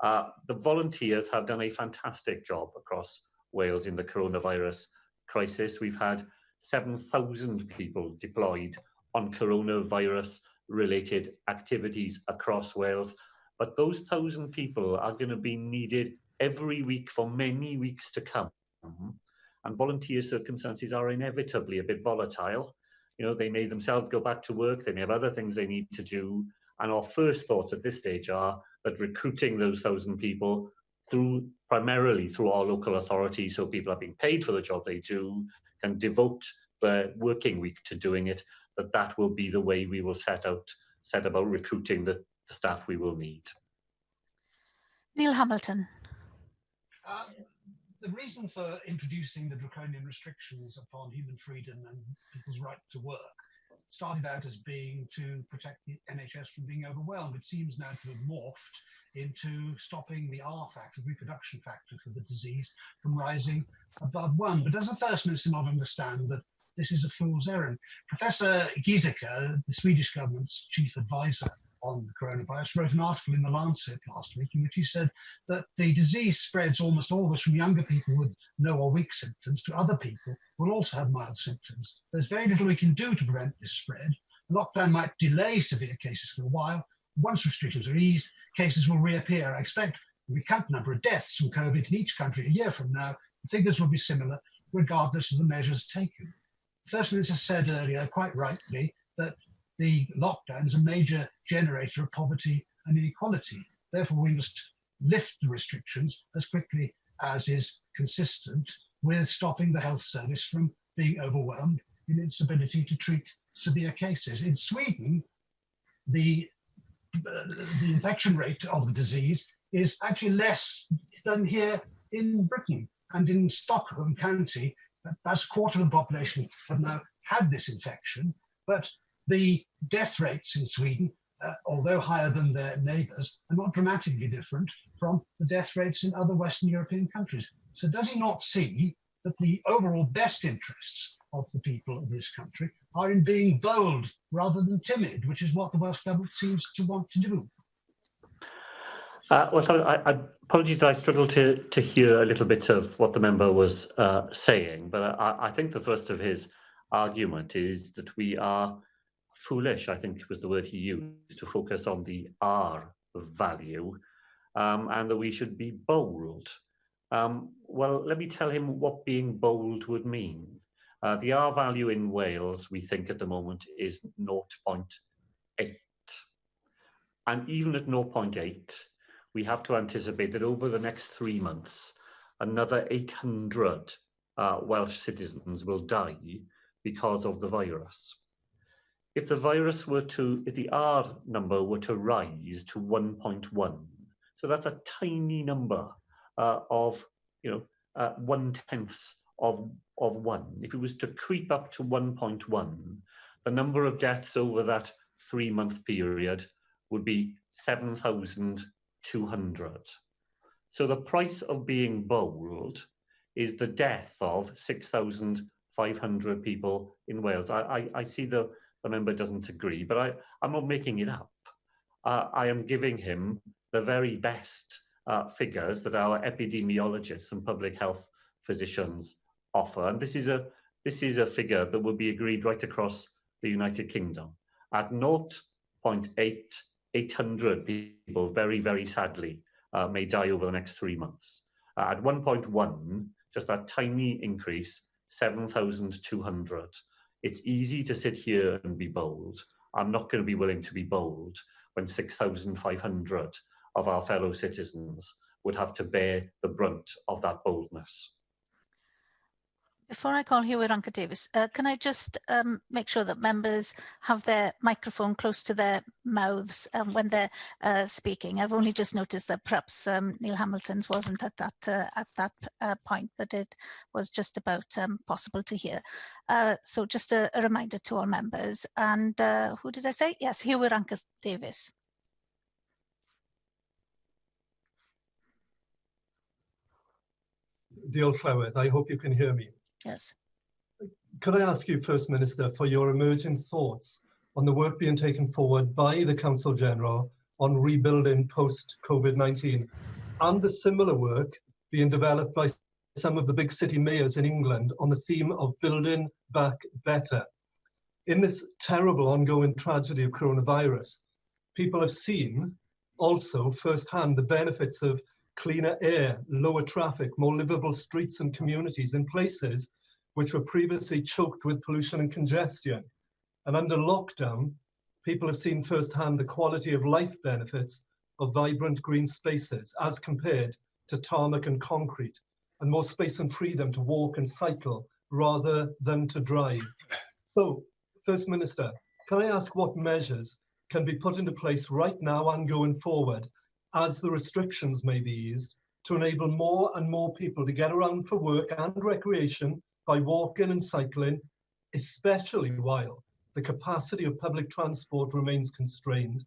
The volunteers have done a fantastic job across Wales in the coronavirus crisis. We've had 7,000 people deployed on coronavirus-related activities across Wales, but those 1,000 people are going to be needed every week for many weeks to come. And volunteer circumstances are inevitably a bit volatile. You know, they may themselves go back to work, they may have other things they need to do. And our first thoughts at this stage are that recruiting those 1,000 people primarily through our local authorities, so people are being paid for the job they do, can devote their working week to doing it, that will be the way we will set about recruiting the staff we will need. Neil Hamilton. The reason for introducing the draconian restrictions upon human freedom and people's right to work started out as being to protect the NHS from being overwhelmed. It seems now to have morphed into stopping the R factor, the reproduction factor for the disease, from rising above 1. But does the First Minister not understand that this is a fool's errand? Professor Giesecke, the Swedish government's chief advisor on the coronavirus, wrote an article in The Lancet last week in which he said that the disease spreads almost always from younger people with no or weak symptoms to other people who will also have mild symptoms. There's very little we can do to prevent this spread. Lockdown might delay severe cases for a while. Once restrictions are eased, cases will reappear. I expect if we count the number of deaths from COVID in each country a year from now, the figures will be similar regardless of the measures taken. The First Minister said earlier, quite rightly, that the lockdown is a major generator of poverty and inequality. Therefore, we must lift the restrictions as quickly as is consistent with stopping the health service from being overwhelmed in its ability to treat severe cases. In Sweden, the infection rate of the disease is actually less than here in Britain. And in Stockholm County, about a quarter of the population have now had this infection, but the death rates in Sweden, although higher than their neighbours, are not dramatically different from the death rates in other Western European countries. So does he not see that the overall best interests of the people of this country are in being bold rather than timid, which is what the Welsh Government seems to want to do? Well, so I apologies that I struggled to hear a little bit of what the member was saying, but I think the first of his argument is that we are foolish, I think was the word he used, to focus on the R value, and that we should be bold. Well, let me tell him what being bold would mean. The R value in Wales, we think at the moment, is 0.8. And even at 0.8, we have to anticipate that over the next 3 months, another 800 Welsh citizens will die because of the virus. If the R number were to rise to 1.1, so that's a tiny number of, 1/10 of 1. If it was to creep up to 1.1, the number of deaths over that 3-month period would be 7,200. So the price of being bold is the death of 6,500 people in Wales. I see the member doesn't agree, but I'm not making it up. I am giving him the very best figures that our epidemiologists and public health physicians offer. And this is a figure that will be agreed right across the United Kingdom. At 0.8, 800 people, very, very sadly, may die over the next 3 months. At 1.1, just that tiny increase, 7,200. It's easy to sit here and be bold. I'm not going to be willing to be bold when 6,500 of our fellow citizens would have to bear the brunt of that boldness. Before I call yw'r Davies, can I just make sure that members have their microphone close to their mouths when they're speaking? I've only just noticed that perhaps Neil Hamilton's wasn't at that point, but it was just about possible to hear. So just a reminder to all members. And who did I say? Yes, yw'r Davies. Diolch Llywedd, I hope you can hear me. Yes. Could I ask you, First Minister, for your emerging thoughts on the work being taken forward by the Council General on rebuilding post-Covid-19 and the similar work being developed by some of the big city mayors in England on the theme of building back better? In this terrible ongoing tragedy of coronavirus, people have seen also firsthand the benefits of cleaner air, lower traffic, more livable streets and communities in places which were previously choked with pollution and congestion. And under lockdown, people have seen firsthand the quality of life benefits of vibrant green spaces as compared to tarmac and concrete, and more space and freedom to walk and cycle rather than to drive. So, First Minister, can I ask what measures can be put into place right now and going forward as the restrictions may be eased to enable more and more people to get around for work and recreation by walking and cycling, especially while the capacity of public transport remains constrained,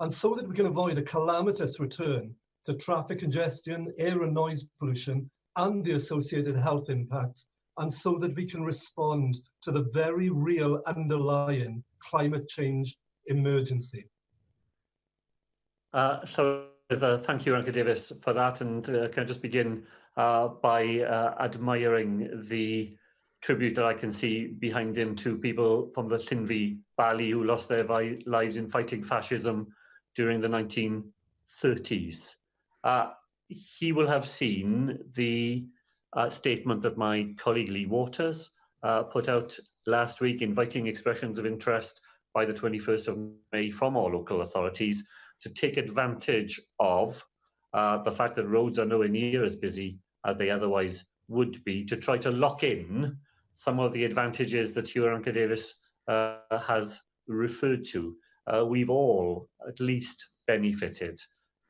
and so that we can avoid a calamitous return to traffic congestion, air and noise pollution, and the associated health impacts, and so that we can respond to the very real underlying climate change emergency? Thank you, Ranka Davies, for that. And can I just begin by admiring the tribute that I can see behind him to people from the Llinvi Valley who lost their lives in fighting fascism during the 1930s. He will have seen the statement that my colleague Lee Waters put out last week, inviting expressions of interest by the 21st of May from our local authorities to take advantage of the fact that roads are nowhere near as busy as they otherwise would be, to try to lock in some of the advantages that Ranka Davies has referred to. We've all at least benefited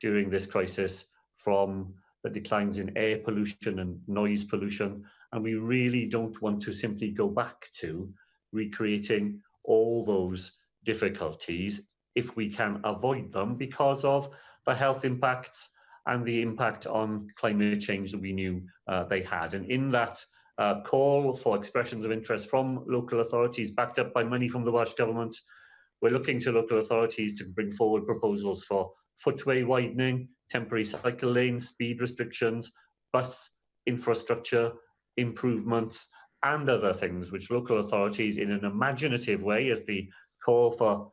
during this crisis from the declines in air pollution and noise pollution, and we really don't want to simply go back to recreating all those difficulties if we can avoid them because of the health impacts and the impact on climate change that we knew they had. And in that call for expressions of interest from local authorities, backed up by money from the Welsh Government, we're looking to local authorities to bring forward proposals for footway widening, temporary cycle lanes, speed restrictions, bus infrastructure improvements, and other things which local authorities, in an imaginative way, as the call for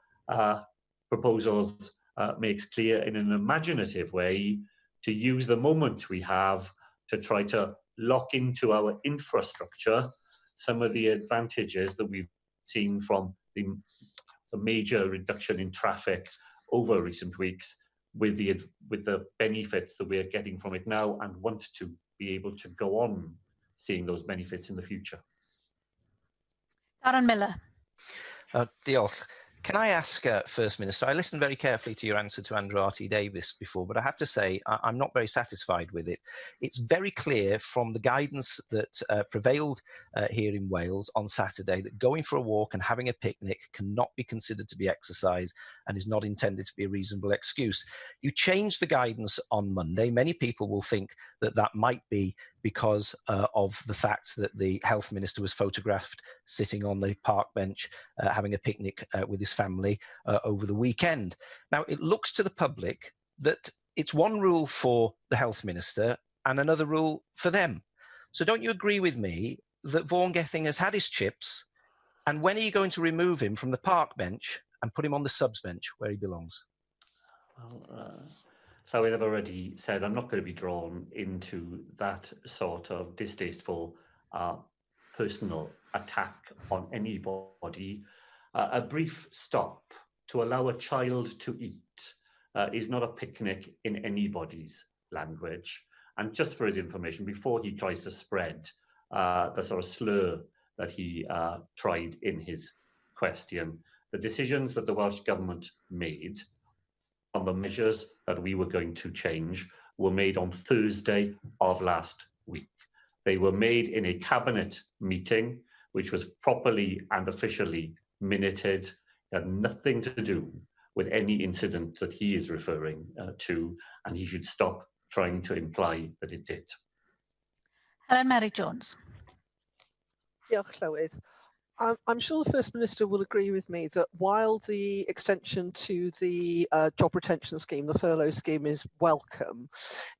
proposals makes clear, in an imaginative way, to use the moment we have to try to lock into our infrastructure some of the advantages that we've seen from the major reduction in traffic over recent weeks, with the benefits that we're getting from it now, and want to be able to go on seeing those benefits in the future. Darren Miller. Diolch. Can I ask First Minister, I listened very carefully to your answer to Andrew R.T. Davies before, but I have to say I'm not very satisfied with it. It's very clear from the guidance that prevailed here in Wales on Saturday that going for a walk and having a picnic cannot be considered to be exercise and is not intended to be a reasonable excuse. You changed the guidance on Monday. Many people will think that that might be because of the fact that the health minister was photographed sitting on the park bench having a picnic with his family over the weekend. Now, it looks to the public that it's one rule for the health minister and another rule for them. So don't you agree with me that Vaughan Gething has had his chips, and when are you going to remove him from the park bench and put him on the subs bench where he belongs? Well, so I've already said I'm not going to be drawn into that sort of distasteful personal attack on anybody. A brief stop to allow a child to eat is not a picnic in anybody's language. And just for his information, before he tries to spread the sort of slur that he tried in his question, the decisions that the Welsh Government made on the measures that we were going to change were made on Thursday of last week. They were made in a cabinet meeting, which was properly and officially minuted. It had nothing to do with any incident that he is referring to, and he should stop trying to imply that it did. Helen Mary Jones. Diolch, Llywydd. I'm sure the First Minister will agree with me that while the extension to the job retention scheme, the furlough scheme, is welcome,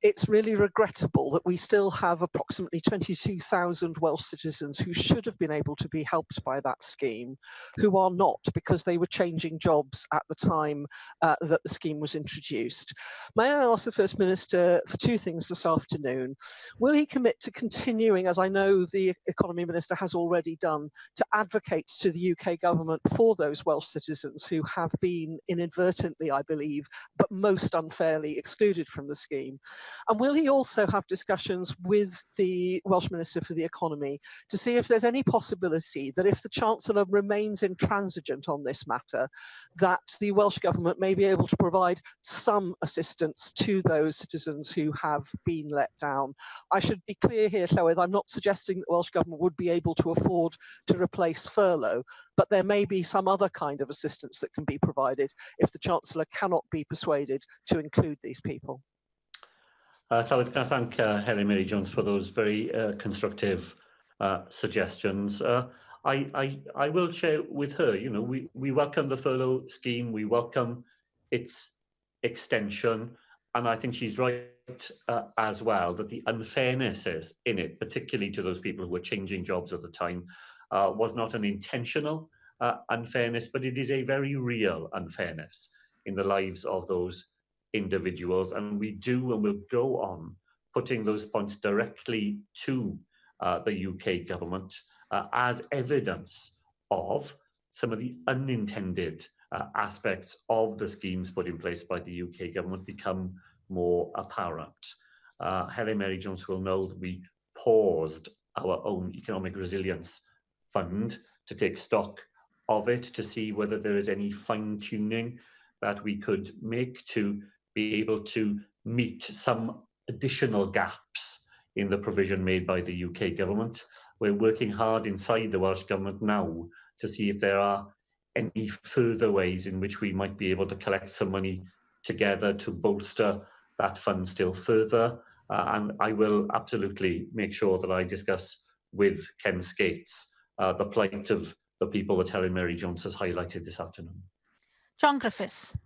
it's really regrettable that we still have approximately 22,000 Welsh citizens who should have been able to be helped by that scheme, who are not because they were changing jobs at the time that the scheme was introduced. May I ask the First Minister for two things this afternoon? Will he commit to continuing, as I know the Economy Minister has already done, to advocate to the UK government for those Welsh citizens who have been inadvertently, I believe, but most unfairly excluded from the scheme? And will he also have discussions with the Welsh Minister for the Economy to see if there's any possibility that if the Chancellor remains intransigent on this matter, that the Welsh Government may be able to provide some assistance to those citizens who have been let down? I should be clear here, Llywydd, I'm not suggesting that the Welsh Government would be able to afford to replace furlough, but there may be some other kind of assistance that can be provided if the Chancellor cannot be persuaded to include these people. So I can thank Helen Mary Jones for those very constructive suggestions. I will share with her, you know, we welcome the furlough scheme, we welcome its extension, and I think she's right as well, that the unfairnesses in it, particularly to those people who were changing jobs at the time, was not an intentional unfairness, but it is a very real unfairness in the lives of those individuals. And we do and will go on putting those points directly to the UK government as evidence of some of the unintended aspects of the schemes put in place by the UK government become more apparent. Helen Mary Jones will know that we paused our own economic resilience fund to take stock of it, to see whether there is any fine-tuning that we could make to be able to meet some additional gaps in the provision made by the UK government. We're working hard inside the Welsh Government now to see if there are any further ways in which we might be able to collect some money together to bolster that fund still further. And I will absolutely make sure that I discuss with Ken Skates the plight of the people that Helen Mary Jones has highlighted this afternoon. John Griffiths.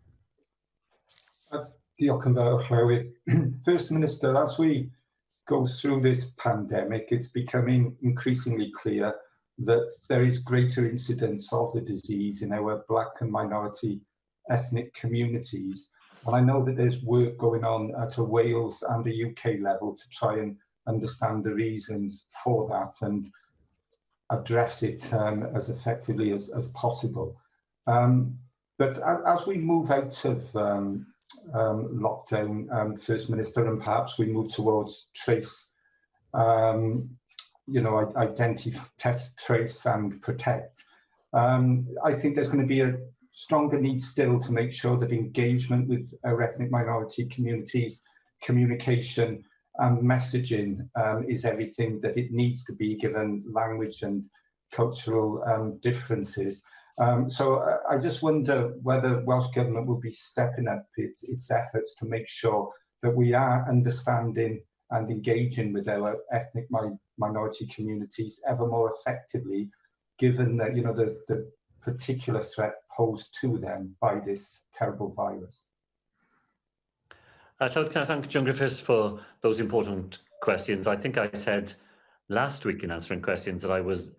Diolch yn fawr, Llywydd. First Minister, as we go through this pandemic, it's becoming increasingly clear that there is greater incidence of the disease in our black and minority ethnic communities. And I know that there's work going on at a Wales and a UK level to try and understand the reasons for that and address it as effectively as possible. But as we move out of lockdown, First Minister, and perhaps we move towards trace, identify, test, trace and protect, I think there's going to be a stronger need still to make sure that engagement with our ethnic minority communities, communication and messaging is everything that it needs to be, given language and cultural differences. So I just wonder whether Welsh Government will be stepping up its efforts to make sure that we are understanding and engaging with our ethnic minority communities ever more effectively, given that the particular threat posed to them by this terrible virus. Can I thank John Griffiths for those important questions. I think I said last week in answering questions that I was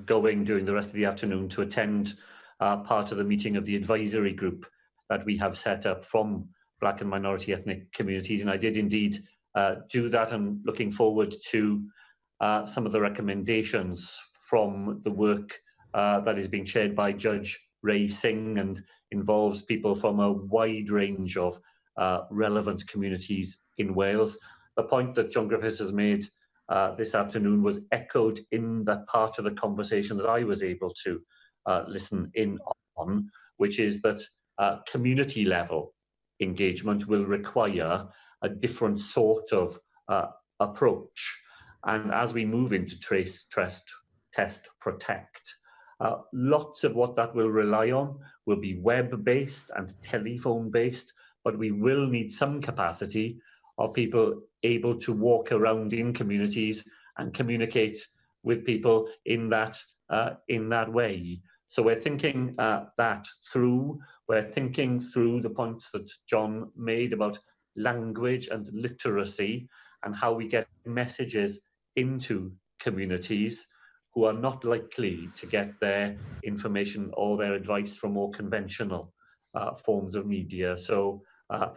going during the rest of the afternoon to attend part of the meeting of the advisory group that we have set up from black and minority ethnic communities, and I did indeed do that, and looking forward to some of the recommendations from the work that is being chaired by Judge Ray Singh and involves people from a wide range of relevant communities in Wales. The point that John Griffiths has made this afternoon was echoed in that part of the conversation that I was able to listen in on, which is that community level engagement will require a different sort of approach. And as we move into trace, test, protect, lots of what that will rely on will be web-based and telephone-based, but we will need some capacity of people able to walk around in communities and communicate with people in that way. So we're thinking that through. We're thinking through the points that John made about language and literacy and how we get messages into communities who are not likely to get their information or their advice from more conventional forms of media. So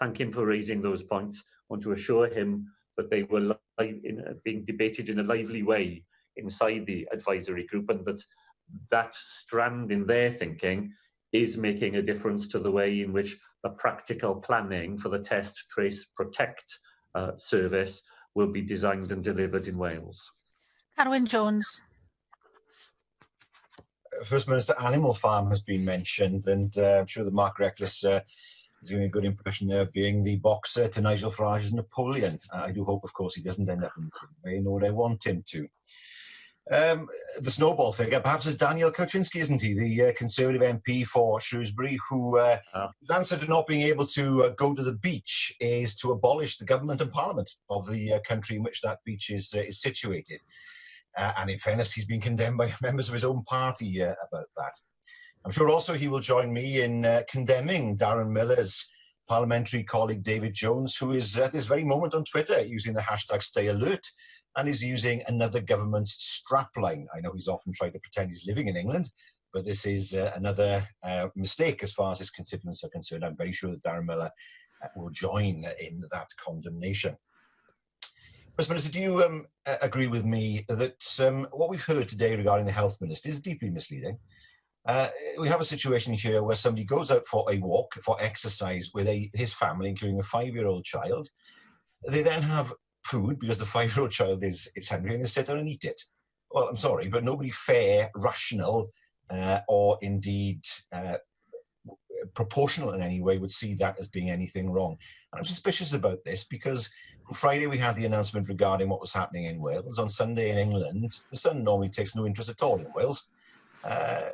thank him for raising those points. I want to assure him that they were being debated in a lively way inside the advisory group, and that strand in their thinking is making a difference to the way in which the practical planning for the test, trace, protect service will be designed and delivered in Wales. Carwyn Jones. First Minister, Animal Farm has been mentioned, and I'm sure that Mark Reckless is doing a good impression there, being the boxer to Nigel Farage's Napoleon. I do hope, of course, he doesn't end up in the same way, nor would I want him to. The snowball figure, perhaps, is Daniel Kaczynski, isn't he? The Conservative MP for Shrewsbury, who his answer to not being able to go to the beach is to abolish the government and parliament of the country in which that beach is situated. And in fairness, he's been condemned by members of his own party about that. I'm sure also he will join me in condemning Darren Miller's parliamentary colleague David Jones, who is at this very moment on Twitter using the hashtag #StayAlert and is using another government's strapline. I know he's often tried to pretend he's living in England, but this is another mistake as far as his constituents are concerned. I'm very sure that Darren Millar will join in that condemnation. First Minister, do you agree with me that what we've heard today regarding the Health Minister is deeply misleading? We have a situation here where somebody goes out for a walk, for exercise with his family, including a 5-year-old child. They then have food because the 5-year-old child is hungry, and they sit down and eat it. Well, I'm sorry, but nobody fair, rational, or indeed proportional in any way would see that as being anything wrong. And I'm suspicious about this because on Friday we had the announcement regarding what was happening in Wales. On Sunday in England, the Sun normally takes no interest at all in Wales. I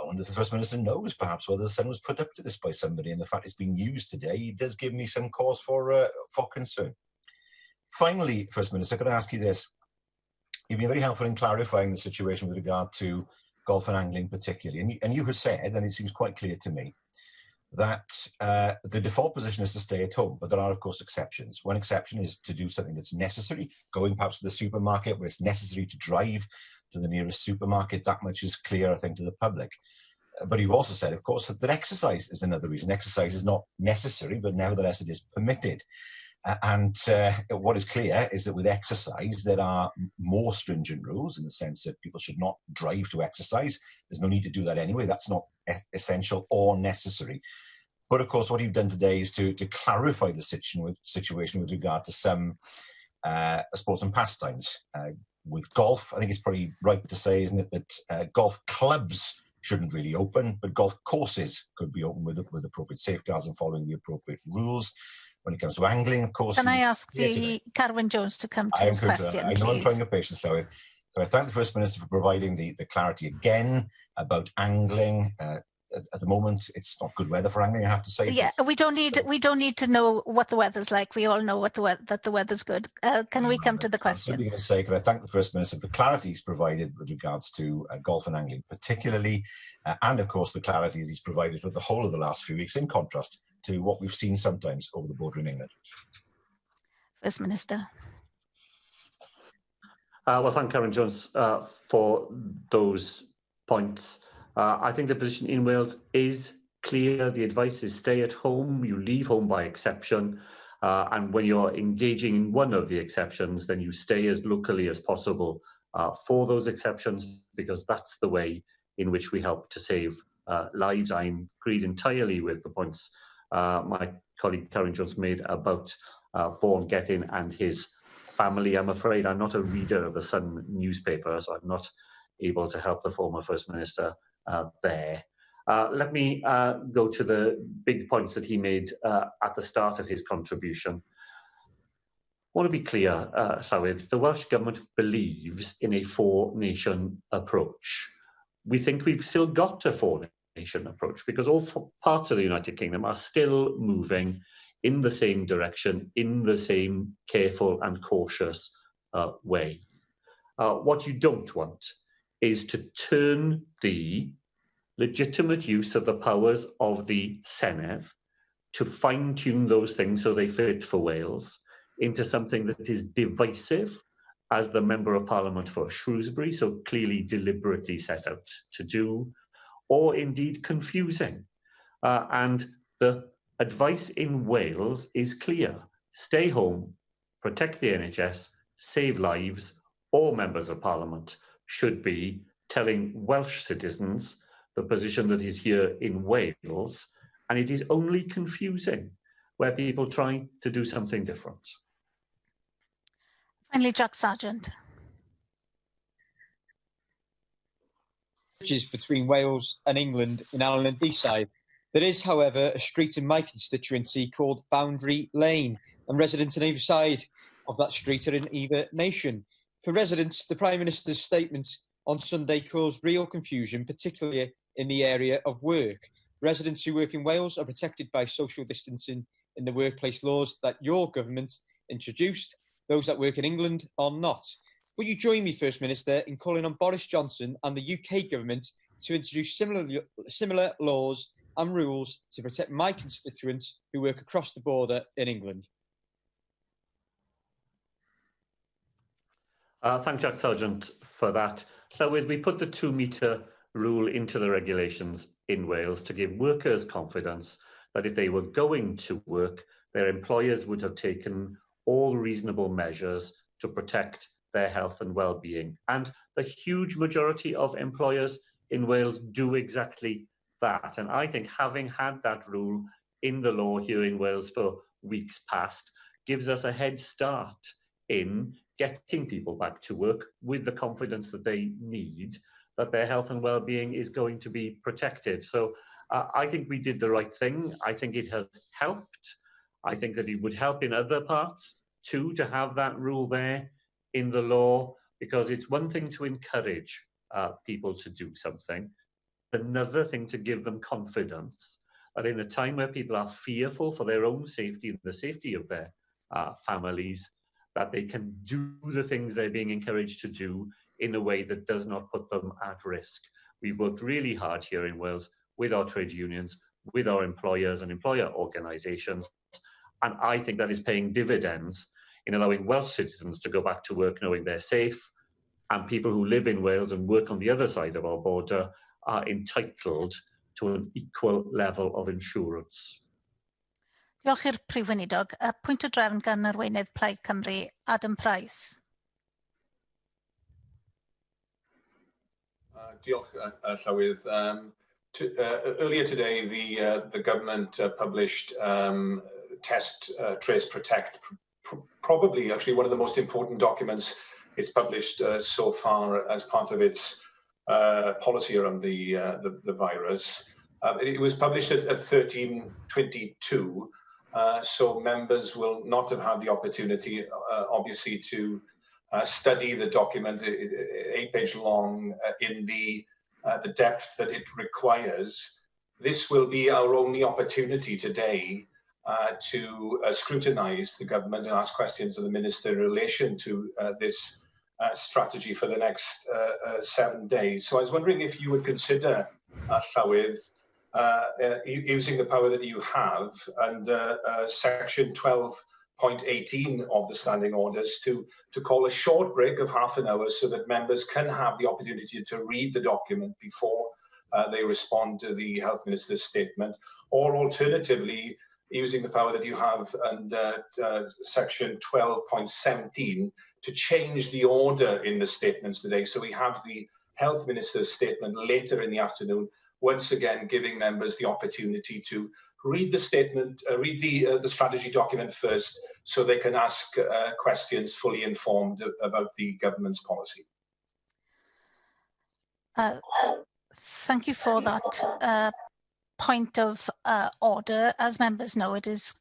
wonder if the First Minister knows perhaps whether the Sun was put up to this by somebody, and the fact it's being used today does give me some cause for concern. Finally, First Minister, could I ask you this? You've been very helpful in clarifying the situation with regard to golf and angling particularly, and you have said, and it seems quite clear to me, that the default position is to stay at home, but there are, of course, exceptions. One exception is to do something that's necessary, going perhaps to the supermarket where it's necessary to drive to the nearest supermarket. That much is clear, I think, to the public. But you've also said, of course, that exercise is another reason. Exercise is not necessary, but nevertheless it is permitted. And what is clear is that with exercise, there are more stringent rules in the sense that people should not drive to exercise. There's no need to do that anyway. That's not essential or necessary. But of course, what you've done today is to clarify the situation with regard to some sports and pastimes. With golf, I think it's probably right to say, isn't it, that golf clubs shouldn't really open, but golf courses could be open with appropriate safeguards and following the appropriate rules. When it comes to angling, of course... Can I ask Carwyn Jones to come to his question, I know I'm trying your patience, Llywydd. So I thank the First Minister for providing the clarity again about angling. At the moment, it's not good weather for angling, I have to say. Yeah, we don't need to know what the weather's like. We all know that the weather's good. Can we come to the question? I'm simply going to say, could I thank the First Minister for the clarity he's provided with regards to golf and angling particularly, and of course the clarity that he's provided for the whole of the last few weeks, in contrast to what we've seen sometimes over the border in England. First Minister. Well, thank Carwyn Jones for those points. I think the position in Wales is clear. The advice is stay at home. You leave home by exception. And when you're engaging in one of the exceptions, then you stay as locally as possible for those exceptions, because that's the way in which we help to save lives. I agreed entirely with the points my colleague Carwyn Jones made about Vaughan Gethin and his family. I'm afraid I'm not a reader of the Sun newspaper, so I'm not able to help the former First Minister there. Let me go to the big points that he made at the start of his contribution. I want to be clear, Llywydd, the Welsh Government believes in a four-nation approach. We think we've still got a four-nation approach because all parts of the United Kingdom are still moving in the same direction, in the same careful and cautious way. What you don't want is to turn the legitimate use of the powers of the Senedd to fine-tune those things so they fit for Wales into something that is divisive, as the Member of Parliament for Shrewsbury so clearly deliberately set out to do, or indeed confusing. And the advice in Wales is clear. Stay home, protect the NHS, save lives. All Members of Parliament should be telling Welsh citizens the position that is here in Wales, and it is only confusing where people try to do something different. Finally, Jack Sargent. Bridges between Wales and England in Allen and Deeside. There is, however, a street in my constituency called Boundary Lane, and residents on either side of that street are in either nation. For residents, the Prime Minister's statement on Sunday caused real confusion, particularly in the area of work. Residents who work in Wales are protected by social distancing in the workplace laws that your government introduced. Those that work in England are not. Will you join me, First Minister, in calling on Boris Johnson and the UK government to introduce similar laws and rules to protect my constituents who work across the border in England? Thanks, Jack Sargent, for that. So we put the 2-metre rule into the regulations in Wales to give workers confidence that if they were going to work, their employers would have taken all reasonable measures to protect their health and well-being. And the huge majority of employers in Wales do exactly that. And I think having had that rule in the law here in Wales for weeks past gives us a head start in getting people back to work with the confidence that they need, that their health and well-being is going to be protected. So I think we did the right thing. I think it has helped. I think that it would help in other parts too to have that rule there in the law, because it's one thing to encourage people to do something, another thing to give them confidence that in a time where people are fearful for their own safety and the safety of their families, that they can do the things they're being encouraged to do in a way that does not put them at risk. We've worked really hard here in Wales with our trade unions, with our employers and employer organisations, and I think that is paying dividends in allowing Welsh citizens to go back to work knowing they're safe, and people who live in Wales and work on the other side of our border are entitled to an equal level of insurance. Diolch i'r Prif Weinidog. Pwynt o drefn gan Arweinydd Plaid Cymru, Adam Price. Diolch, Llywydd. Earlier today, the government published Test, Trace, Protect, probably actually one of the most important documents it's published so far as part of its policy around the virus. It was published at 13/22, so members will not have had the opportunity, obviously, to study the document, 8-page long, in the depth that it requires. This will be our only opportunity today to scrutinise the government and ask questions of the Minister in relation to this strategy for the next 7 days. So I was wondering if you would consider, Llywydd, using the power that you have under section 12.18 of the standing orders to call a short break of half an hour so that members can have the opportunity to read the document before they respond to the Health Minister's statement, or alternatively, using the power that you have under section 12.17 to change the order in the statements today. So we have the Health Minister's statement later in the afternoon, once again giving members the opportunity to read the statement, read the strategy document first, so they can ask questions fully informed about the government's policy. Thank you for that point of order. As members know, it is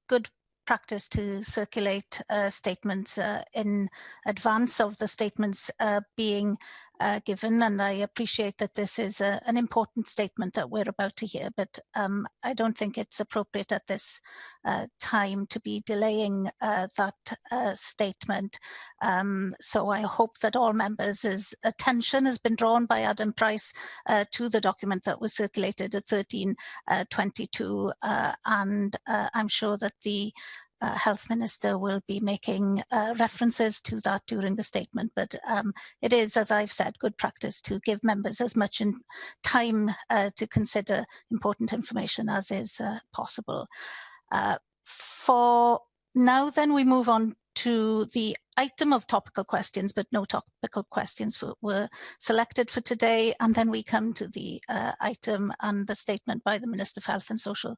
good practice to circulate statements in advance of the statements being given, and I appreciate that this is an important statement that we're about to hear, but I don't think it's appropriate at this time to be delaying that statement. So I hope that all members' attention has been drawn by Adam Price to the document that was circulated at 13/22, and I'm sure that the Health Minister will be making references to that during the statement, but it is, as I've said, good practice to give members as much time to consider important information as is possible. For now, then, we move on to the item of topical questions, but no topical questions were selected for today, and then we come to the item and the statement by the Minister for Health and Social